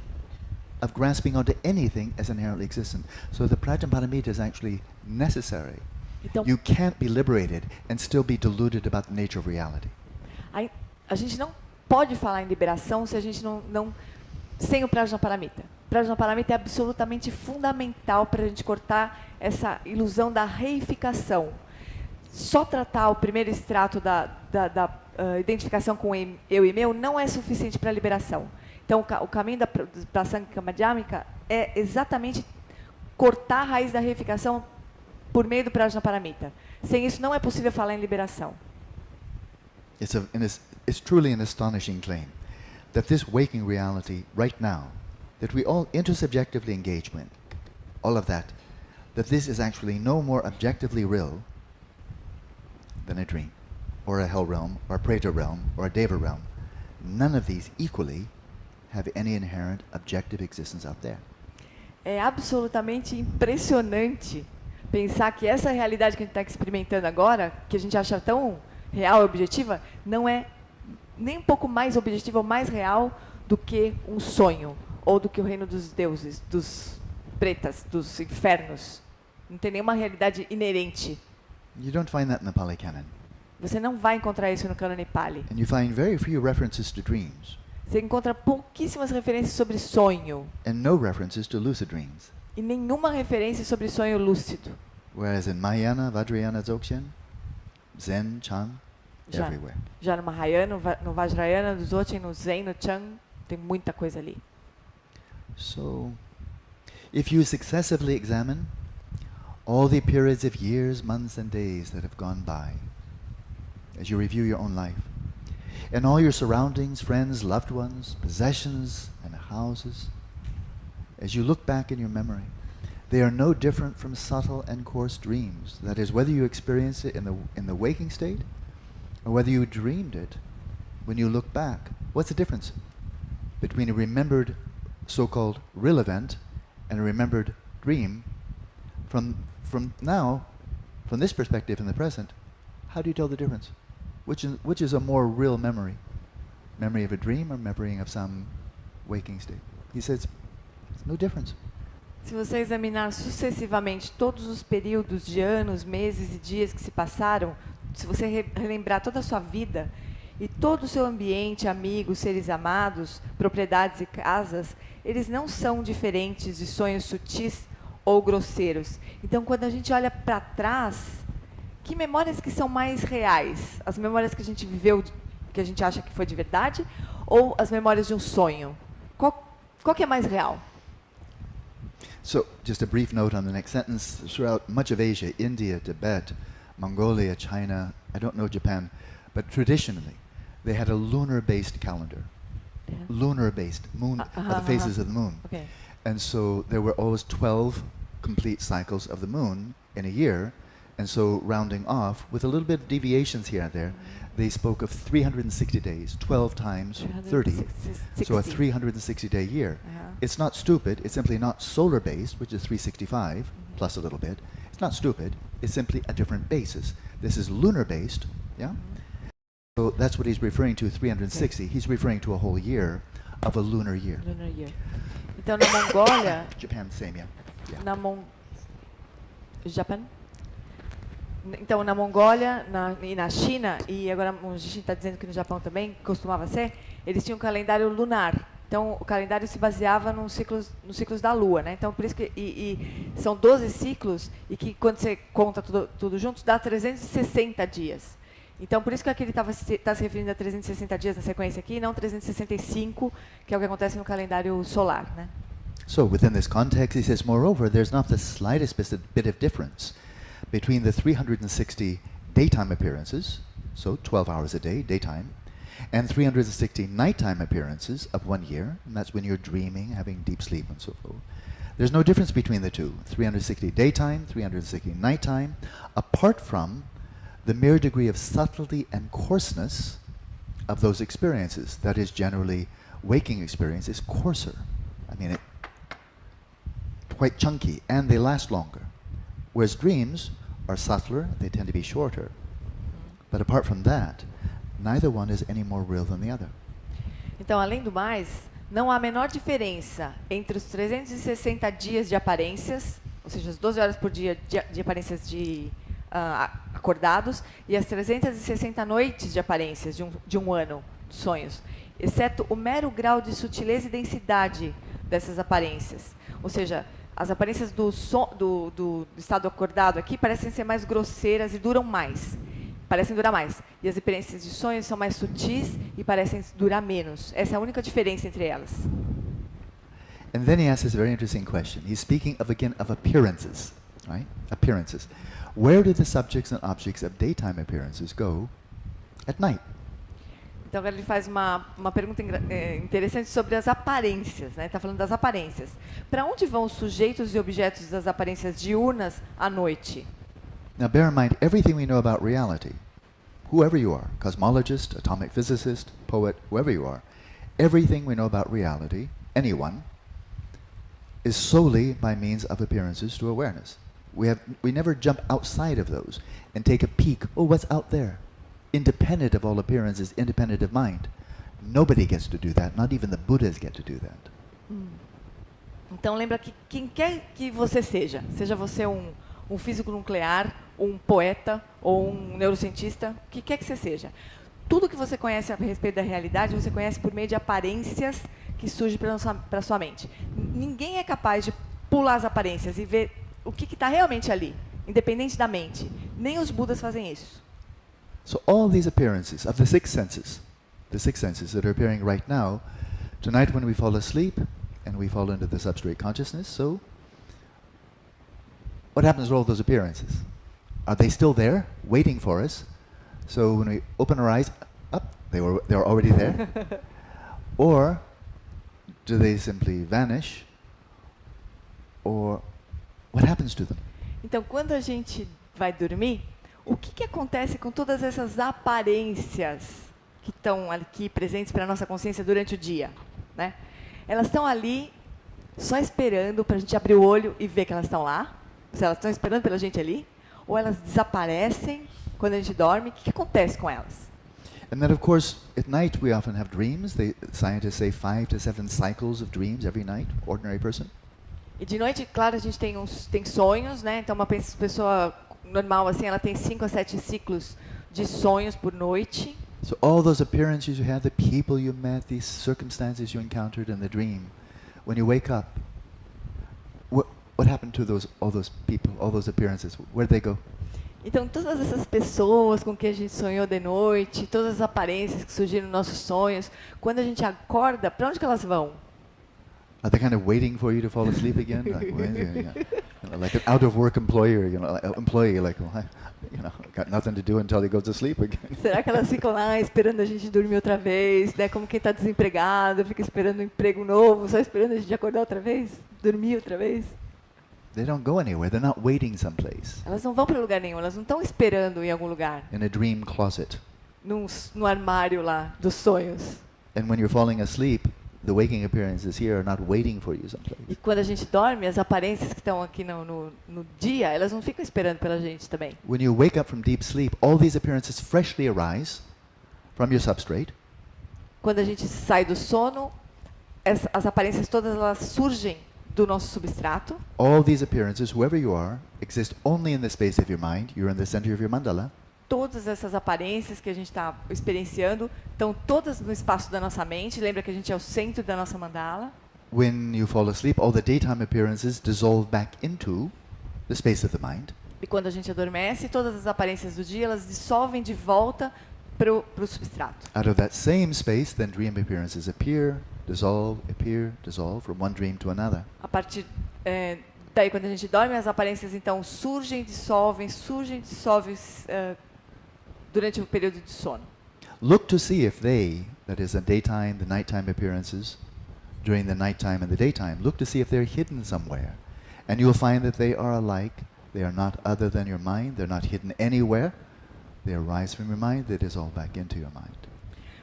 of grasping onto anything as inherently existent. So the Prajnaparamita is actually necessary. Então, you can't be liberated and still be deluded about the nature of reality. A gente não pode falar em liberação se a gente não sem o Prajnaparamita. O Prajnaparamita é absolutamente fundamental para a gente cortar essa ilusão da reificação. Só tratar o primeiro extrato da identificação com eu e meu não é suficiente para a liberação. Então, o caminho da Prasangika Madhyamika é exatamente cortar a raiz da reificação por meio do Prajnaparamita. Sem isso, não é possível falar em liberação. It's truly an astonishing claim that this waking reality right now, that we all intersubjectively engage with, all of that this is actually no more objectively real than a dream, or a hell realm, or a preta realm, or a deva realm. None of these equally have any inherent objective existence out there. É absolutamente impressionante pensar que essa realidade que a gente está experimentando agora, que a gente acha tão real e objetiva, não é nem um pouco mais objetiva ou mais real do que um sonho, ou do que o reino dos deuses, dos pretas, dos infernos. Não tem nenhuma realidade inerente. You don't find that in the Pali Canon. Você não vai encontrar isso no cânone Pali. And you find very few references to dreams. Você encontra pouquíssimas referências sobre sonho. And no references to lucid dreams. E nenhuma referência sobre sonho lúcido. Whereas in Mahayana, Vajrayana, Dzogchen, Zen, Chan, everywhere. Já no Mahayana, no Vajrayana, no Dzogchen, no Zen, no Chan, tem muita coisa ali. So, if you successively examine all the periods of years, months and days that have gone by, as you review your own life, and all your surroundings, friends, loved ones, possessions, and houses, as you look back in your memory, they are no different from subtle and coarse dreams. That is, whether you experience it in the waking state, or whether you dreamed it, when you look back, what's the difference between a remembered so-called real event and a remembered dream? From now, from this perspective in the present, how do you tell the difference? Which is a more real memory? Memory of a dream or memory of some waking state? He says, there's no difference. Se você examinar sucessivamente todos os períodos de anos, meses e dias que se passaram, se você relembrar toda a sua vida e todo o seu ambiente, amigos, seres amados, propriedades e casas, eles não são diferentes de sonhos sutis ou grosseiros. Então, quando a gente olha para trás, que memórias que são mais reais? As memórias que a gente viveu, que a gente acha que foi de verdade, ou as memórias de um sonho? Qual que é mais real? So, just a brief note on the next sentence. Throughout much of Asia, India, Tibet, Mongolia, China, I don't know Japan, but traditionally, they had a lunar-based calendar. Yeah. Lunar-based, moon, the phases of the moon. Okay. And so there were always 12 complete cycles of the moon in a year. And so rounding off, with a little bit of deviations here and there, they spoke of 360 days, 12 times 30. So a 360-day year. It's not stupid. It's simply not solar-based, which is 365, plus a little bit. It's not stupid. It's simply a different basis. This is lunar-based, yeah? So that's what he's referring to, 360. He's referring to a whole year of a lunar year. Lunar year. Então, na Mongólia... Japan, same, yeah. Japan? Então, na Mongólia e na China, e agora a gente está dizendo que no Japão também, costumava ser, eles tinham um calendário lunar. Então, o calendário se baseava nos ciclos da Lua, né? Então, por isso que são 12 ciclos, e que quando você conta tudo junto, dá 360 dias. Então, por isso que aqui ele está se referindo a 360 dias na sequência aqui, e não 365, que é o que acontece no calendário solar, né? So, within this context, he says, moreover, there's not the slightest bit of difference between the 360 daytime appearances, so 12 hours a day, daytime, and 360 nighttime appearances of 1 year, and that's when you're dreaming, having deep sleep, and so forth. There's no difference between the two, 360 daytime, 360 nighttime, apart from the mere degree of subtlety and coarseness of those experiences. That is, generally, waking experience is coarser. I mean, quite chunky, and they last longer. Whereas dreams are subtler, they tend to be shorter. But apart from that, neither one is any more real than the other. Então, além do mais, não há a menor diferença entre os 360 dias de aparências, ou seja, as 12 horas por dia de aparências acordados, e as 360 noites de aparências de um ano de sonhos, exceto o mero grau de sutileza e densidade dessas aparências. Ou seja, as aparências do estado acordado aqui parecem ser mais grosseiras e parecem durar mais. E as experiências de sonhos são mais sutis e parecem durar menos. Essa é a única diferença entre elas. And then he asks this very interesting question. He's speaking again of appearances, right? Appearances. Where do the subjects and objects of daytime appearances go at night? Então, ele faz uma pergunta interessante sobre as aparências, né? Está falando das aparências. Para onde vão os sujeitos e objetos das aparências diurnas à noite? Now, bear in mind everything we know about reality. Whoever you are, cosmologist, atomic physicist, poet, whoever you are, everything we know about reality, anyone, is solely by means of appearances to awareness. We never jump outside of those and take a peek. Oh, what's out there? Independent of all appearances, independent of mind. Nobody gets to do that. Not even the Buddhas get to do that. Então lembra que quem quer que você seja você um físico nuclear, um poeta ou um neurocientista, o que quer que você seja, tudo que você conhece a respeito da realidade, você conhece por meio de aparências que surgem para sua mente. Ninguém é capaz de pular as aparências e ver o que está realmente ali, independente da mente. Nem os Budas fazem isso. So all these appearances of the six senses that are appearing right now, tonight when we fall asleep and we fall into the substrate consciousness, so what happens to all those appearances? Are they still there, waiting for us? So when we open our eyes, they're already there? Or do they simply vanish? Or what happens to them? Então, quando a gente vai dormir, o que acontece com todas essas aparências que estão aqui presentes para a nossa consciência durante o dia, né? Elas estão ali só esperando para a gente abrir o olho e ver que elas estão lá? Se elas estão esperando pela gente ali? Ou elas desaparecem quando a gente dorme? O que acontece com elas? And then, of course, at night we often have dreams. Scientists say 5 to 7 cycles of dreams every night, ordinary person. E de noite, claro, a gente tem sonhos, né? Então, uma pessoa normal, assim, ela tem 5 a 7 ciclos de sonhos por noite. So all those appearances you had, the people you met, these circumstances you encountered in the dream, when you wake up, what happened to all those people, all those appearances? Where'd they go? Então, todas essas pessoas com quem a gente sonhou de noite, todas as aparências que surgiram nos nossos sonhos, quando a gente acorda, para onde que elas vão? Are they kind of waiting for you to fall asleep again? Like, when, like an out-of-work employer, employee, like, well, got nothing to do until he goes to sleep again. Será que elas ficam lá esperando a gente dormir outra vez, né? Como quem está desempregado, fica esperando um emprego novo, só esperando a gente acordar outra vez, dormir outra vez? They don't go anywhere. They're not waiting someplace. Elas não vão para lugar nenhum, elas não estão esperando em algum lugar. In a dream closet. No armário lá dos sonhos. And when you're falling asleep, the waking appearances here are not waiting for you someplace. E quando a gente dorme, as aparências que estão aqui no dia, elas não ficam esperando pela gente também. When you wake up from deep sleep, all these appearances freshly arise from your substrate. Quando a gente sai do sono, as aparências todas elas surgem do nosso substrato. All these appearances, whoever you are, exist only in the space of your mind. You're in the center of your mandala. Todas essas aparências que a gente está experienciando estão todas no espaço da nossa mente. Lembra que a gente é o centro da nossa mandala. When you fall asleep, all the daytime appearances dissolve back into the space of the mind. E quando a gente adormece, todas as aparências do dia elas dissolvem de volta para o substrato. Out of that same space, then dream appearances appear, dissolve, from one dream to another. A partir daí, quando a gente dorme, as aparências então surgem, dissolvem, durante o período de sono. Look to see if they, that is the daytime, the nighttime appearances, during the nighttime and the daytime, look to see if they're hidden somewhere. And you'll find that they are alike. They are not other than your mind. They're not hidden anywhere. They arise from your mind. They dissolve back into your mind.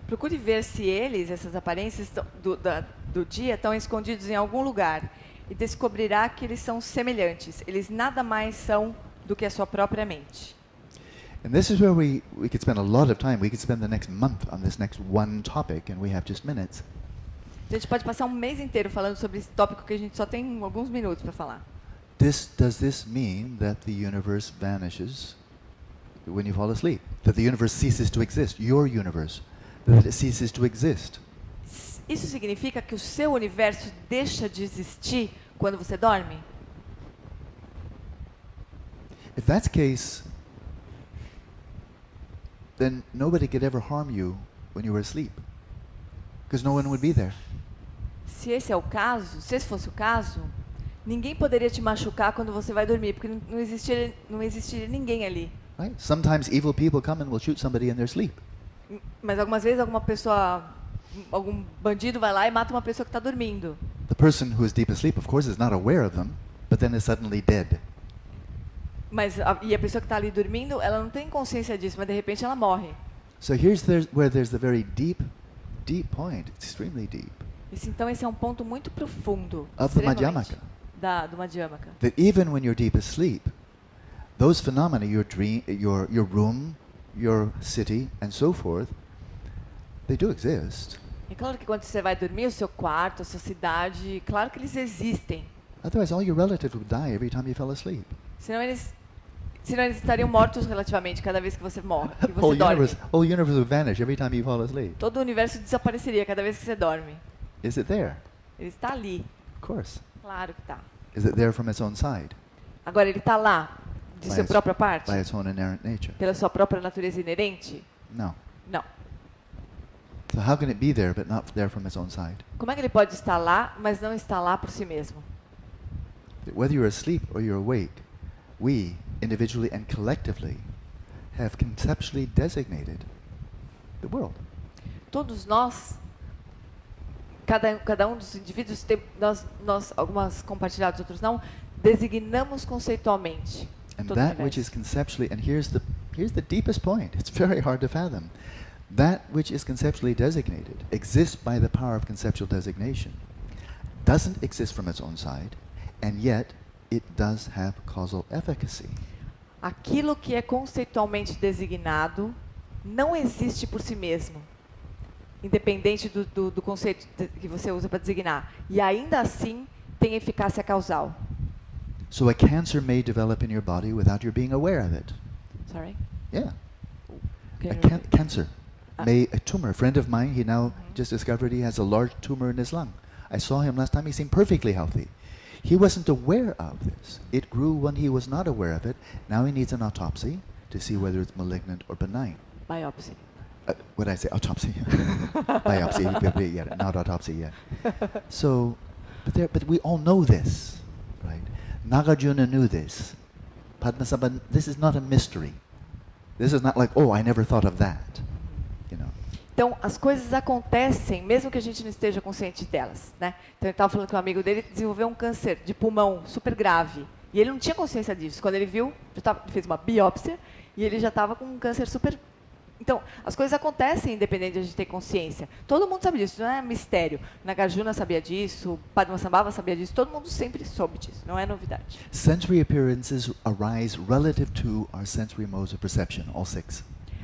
Procure ver se essas aparências do dia, estão escondidos em algum lugar. E descobrirá que eles são semelhantes. Eles nada mais são do que a sua própria mente. And this is where we could spend a lot of time. We could spend the next month on this next one topic, and we have just minutes. A gente pode passar um mês inteiro falando sobre esse tópico que a gente só tem alguns minutos para falar. Does this mean that the universe vanishes when you fall asleep? That the universe ceases to exist? Your universe? That it ceases to exist? Isso significa que o seu universo deixa de existir quando você dorme? If that's the case, then nobody could ever harm you when you were asleep, because no one would be there. Se esse fosse o caso, ninguém poderia te machucar quando você vai dormir, porque não existiria ninguém ali. Right? Sometimes evil people come and will shoot somebody in their sleep. Mas algumas vezes algum bandido vai lá e mata uma pessoa que está dormindo. The person who is deep asleep, of course, is not aware of them, but then is suddenly dead. Mas a pessoa que está ali dormindo, ela não tem consciência disso, mas de repente ela morre. So where there's the very deep point, extremely deep. Então esse é um ponto muito profundo Of the Madhyamaka. Do Madhyamaka. That even when you're deep asleep, those phenomena, your dream, your room, your city, and so forth, they do exist. É claro que quando você vai dormir, o seu quarto, a sua cidade, claro que eles existem. Otherwise, all your relatives would die every time you fell asleep. Senão eles estariam mortos relativamente cada vez que você morre, que você dorme. Whole universe would vanish every time you fall asleep. Todo o universo desapareceria cada vez que você dorme. Is it there? Ele está ali. Of course. Claro que está. Is it there from its own side? Agora ele está lá, de sua própria parte? By its own inherent nature? Pela sua própria natureza inerente? No. Não. So how can it be there but not there from its own side? Como é que ele pode estar lá, mas não está lá por si mesmo? Whether you're asleep or you're awake, we, individually and collectively, have conceptually designated the world. Todos nós, cada um dos indivíduos, nós algumas compartilhados, outros não, designamos conceitualmente. And that which is conceptually, and here's the deepest point. It's very hard to fathom. That which is conceptually designated exists by the power of conceptual designation. Doesn't exist from its own side, and yet it does have causal efficacy. Aquilo que é conceitualmente designado não existe por si mesmo, independente do conceito que você usa para designar. E ainda assim tem eficácia causal. So a cancer may develop in your body without your being aware of it. Sorry? Yeah. Cancer. A tumor. A friend of mine, he now just discovered he has a large tumor in his lung. I saw him last time, he seemed perfectly healthy. He wasn't aware of this. It grew when he was not aware of it. Now he needs an autopsy to see whether it's malignant or benign. Biopsy. What did I say? Autopsy. Biopsy. Yeah, not autopsy yet. So But we all know this, right? Nagarjuna knew this. Padmasambhava, this is not a mystery. This is not like, oh, I never thought of that. You know. Então, as coisas acontecem, mesmo que a gente não esteja consciente delas, né? Então, ele estava falando que um amigo dele desenvolveu um câncer de pulmão super grave. E ele não tinha consciência disso. Quando ele viu, ele fez uma biópsia e ele já estava com um câncer super... Então, as coisas acontecem independente de a gente ter consciência. Todo mundo sabe disso, não é mistério. Nagarjuna sabia disso, Padmasambhava sabia disso, todo mundo sempre soube disso, não é novidade. Sensory appearances arise relative to our sensory modes of perception, all 6.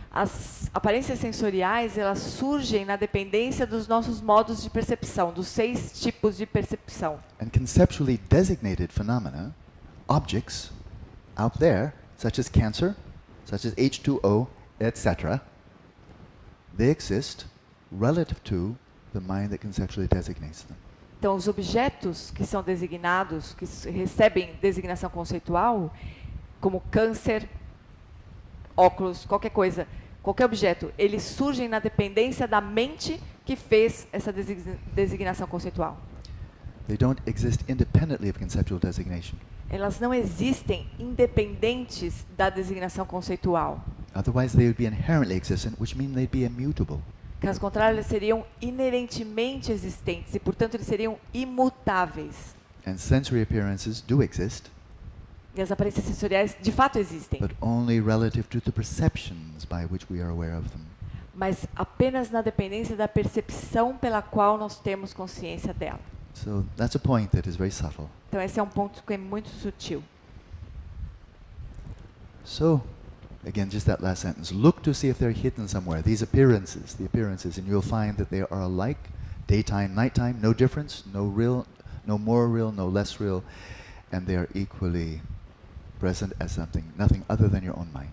As aparências sensoriais, elas surgem na dependência dos nossos modos de percepção, dos 6 tipos de percepção. And conceptually designated phenomena, objects out there, such as cancer, such as H2O, etc., they exist relative to the mind that conceptually designates them. Então, os objetos que são designados, que recebem designação conceitual, como câncer, óculos, qualquer coisa, qualquer objeto, eles surgem na dependência da mente que fez essa designação conceitual. They don't exist independently of conceptual designation. Elas não existem independentes da designação conceitual. Otherwise they would be inherently existent, which means they'd be immutable. Caso contrário, eles seriam inerentemente existentes e, portanto, eles seriam imutáveis. And sensory appearances do exist, E as aparências sensoriais, de fato, existem. but only relative to the perceptions by which we are aware of them. Mas apenas na dependência da percepção pela qual nós temos consciência dela. So that's a point that is very subtle. Então, esse é um ponto que é muito sutil. So, again, just that last sentence. Look to see if they're hidden somewhere. These appearances, the appearances, and you'll find that they are alike, daytime, nighttime, no difference, no real, no more real, no less real, and they are equally present as something, nothing other than your own mind.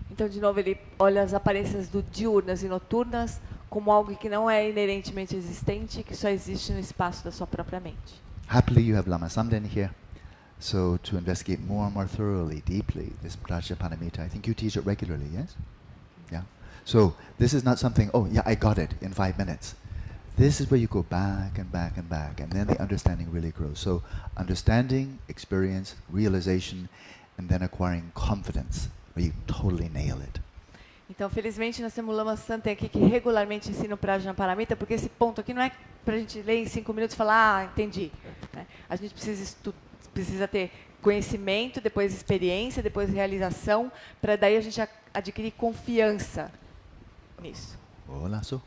Então, de novo, ele olha as aparências do diurnas e noturnas como algo que não é inerentemente existente, que só existe no espaço da sua própria mente. Happily, you have Lama Samden here. So to investigate more and more thoroughly, deeply, this Prajnaparamita, I think you teach it regularly, yes? Yeah. So this is not something, oh yeah, I got it in 5 minutes. This is where you go back and back and back, and then the understanding really grows. So understanding, experience, realization, and then acquiring confidence, where you totally nail it. Então, felizmente, nós temos o Lama Santen aqui que regularmente ensina o Prajnaparamita, porque esse ponto aqui não é para a gente ler em 5 minutos e falar, ah, entendi. Né? A gente precisa ter conhecimento, depois experiência, depois realização, para daí a gente adquirir confiança nisso. Olá, so.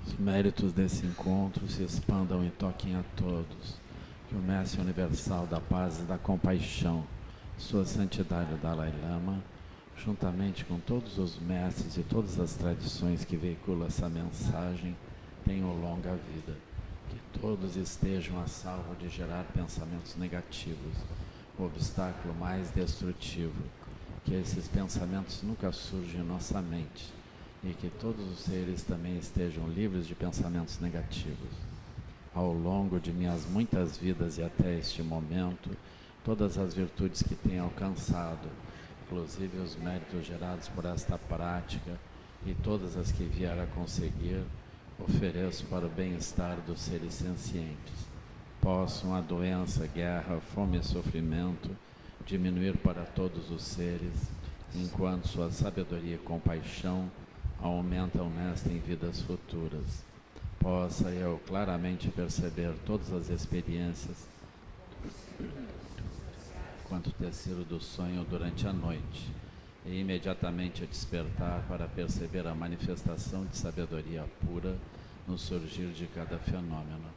Os méritos desse encontro se expandam e toquem a todos. Que o Mestre Universal da Paz e da Compaixão, Sua Santidade o Dalai Lama, juntamente com todos os mestres e todas as tradições que veiculam essa mensagem, tenham longa vida. Que todos estejam a salvo de gerar pensamentos negativos, o obstáculo mais destrutivo. Que esses pensamentos nunca surjam em nossa mente e que todos os seres também estejam livres de pensamentos negativos. Ao longo de minhas muitas vidas e até este momento, todas as virtudes que tenho alcançado, inclusive os méritos gerados por esta prática e todas as que vier a conseguir, ofereço para o bem-estar dos seres sencientes. Possam a doença, guerra, fome e sofrimento diminuir para todos os seres, enquanto sua sabedoria e compaixão aumentam nesta em vidas futuras. Possa eu claramente perceber todas as experiências quanto tecido do sonho durante a noite, e imediatamente a despertar para perceber a manifestação de sabedoria pura no surgir de cada fenômeno.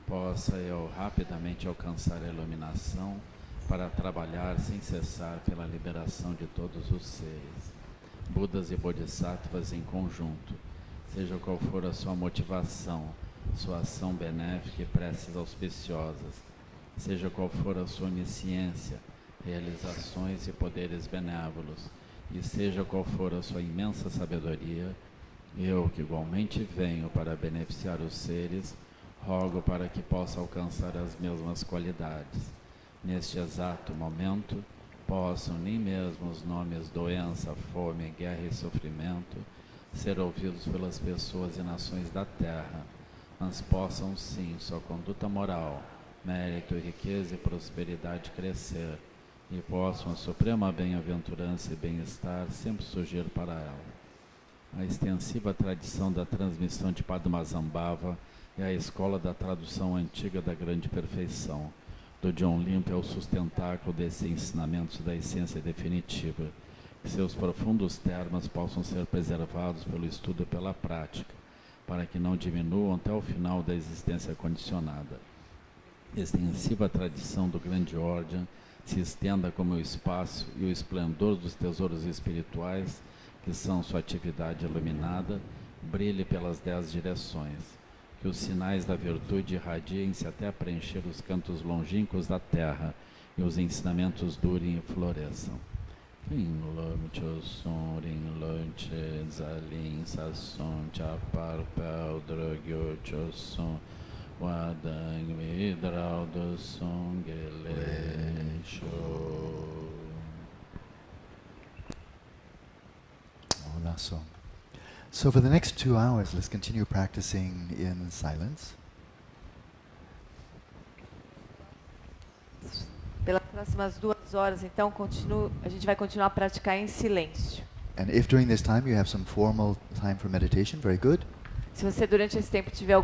Possa eu rapidamente alcançar a iluminação para trabalhar sem cessar pela liberação de todos os seres, Budas e Bodhisattvas em conjunto, seja qual for a sua motivação, sua ação benéfica e preces auspiciosas, seja qual for a sua onisciência, realizações e poderes benévolos, e seja qual for a sua imensa sabedoria, eu, que igualmente venho para beneficiar os seres, rogo para que possa alcançar as mesmas qualidades. Neste exato momento, possam nem mesmo os nomes doença, fome, guerra e sofrimento ser ouvidos pelas pessoas e nações da Terra, mas possam sim sua conduta moral, mérito, riqueza e prosperidade crescer, e possam a suprema bem-aventurança e bem-estar sempre surgir para ela. A extensiva tradição da transmissão de Padmasambhava é a escola da tradução antiga da grande perfeição. Do John Limpo é o sustentáculo desses ensinamentos da essência definitiva. Que seus profundos termos possam ser preservados pelo estudo e pela prática, para que não diminuam até o final da existência condicionada. Extensiva tradição do grande ordem se estenda como o espaço e o esplendor dos tesouros espirituais, que são sua atividade iluminada, brilhe pelas 10 direções. Que os sinais da virtude irradiem-se até preencher os cantos longínquos da terra e os ensinamentos durem e floresçam. Ring lom chosun, ring lom che zalin sasun, chapar pel drogyo chosun, wadang vidrau do sun gele sho. Olá, só. So for the next 2 hours, let's continue practicing in silence. Pelas próximas 2 horas, então, a gente vai continuar a praticar em silêncio. And if during this time you have some formal time for meditation, very good. Se você durante esse tempo tiver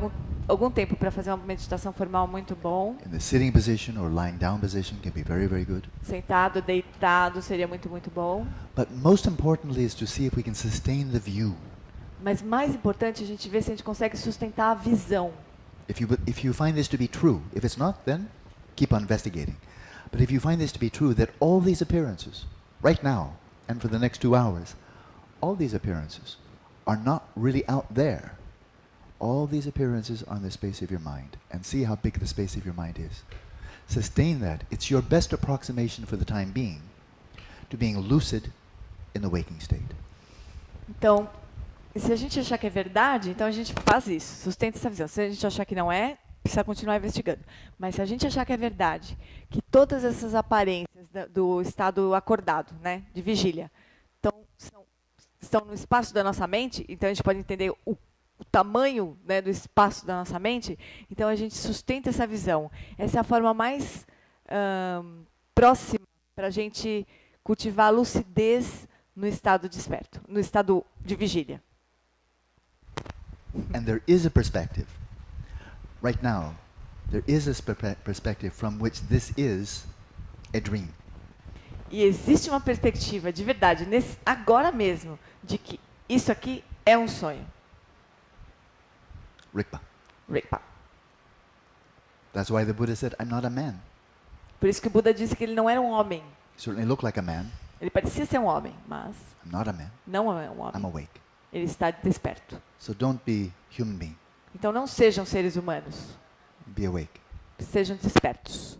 algum tempo para fazer uma meditação formal, muito bom. In the sitting position or lying down position can be very, very good. Sentado, deitado, seria muito, muito bom. But most importantly is to see if we can sustain the view. Mas mais importante a gente ver se a gente consegue sustentar a visão. If you find this to be true, if it's not, then keep on investigating. But if you find this to be true, that all these appearances, right now, and for the next 2 hours, all these appearances are not really out there. All these appearances are in the space of your mind. And see how big the space of your mind is. Sustain that. It's your best approximation for the time being to being lucid in the waking state. Então, se a gente achar que é verdade, então a gente faz isso, sustenta essa visão. Se a gente achar que não é, precisa continuar investigando. Mas se a gente achar que é verdade, que todas essas aparências do estado acordado, né, de vigília, estão no espaço da nossa mente, então a gente pode entender o tamanho, né, do espaço da nossa mente, então a gente sustenta essa visão. Essa é a forma mais próxima para a gente cultivar a lucidez no estado desperto, no estado de vigília. And there is a perspective. Right now, there is a perspective from which this is a dream. E existe uma perspectiva de verdade, agora mesmo, de que isso aqui é um sonho. Rigpa. Rigpa. That's why the Buddha said, I'm not a man. Por isso que o Buda disse que ele não era um homem. He certainly looked like a man. Ele parecia ser um homem, mas I'm not a man. não é um homem. I'm awake. Ele está desperto. So don't be human being. Então não sejam seres humanos. Be awake. Sejam despertos.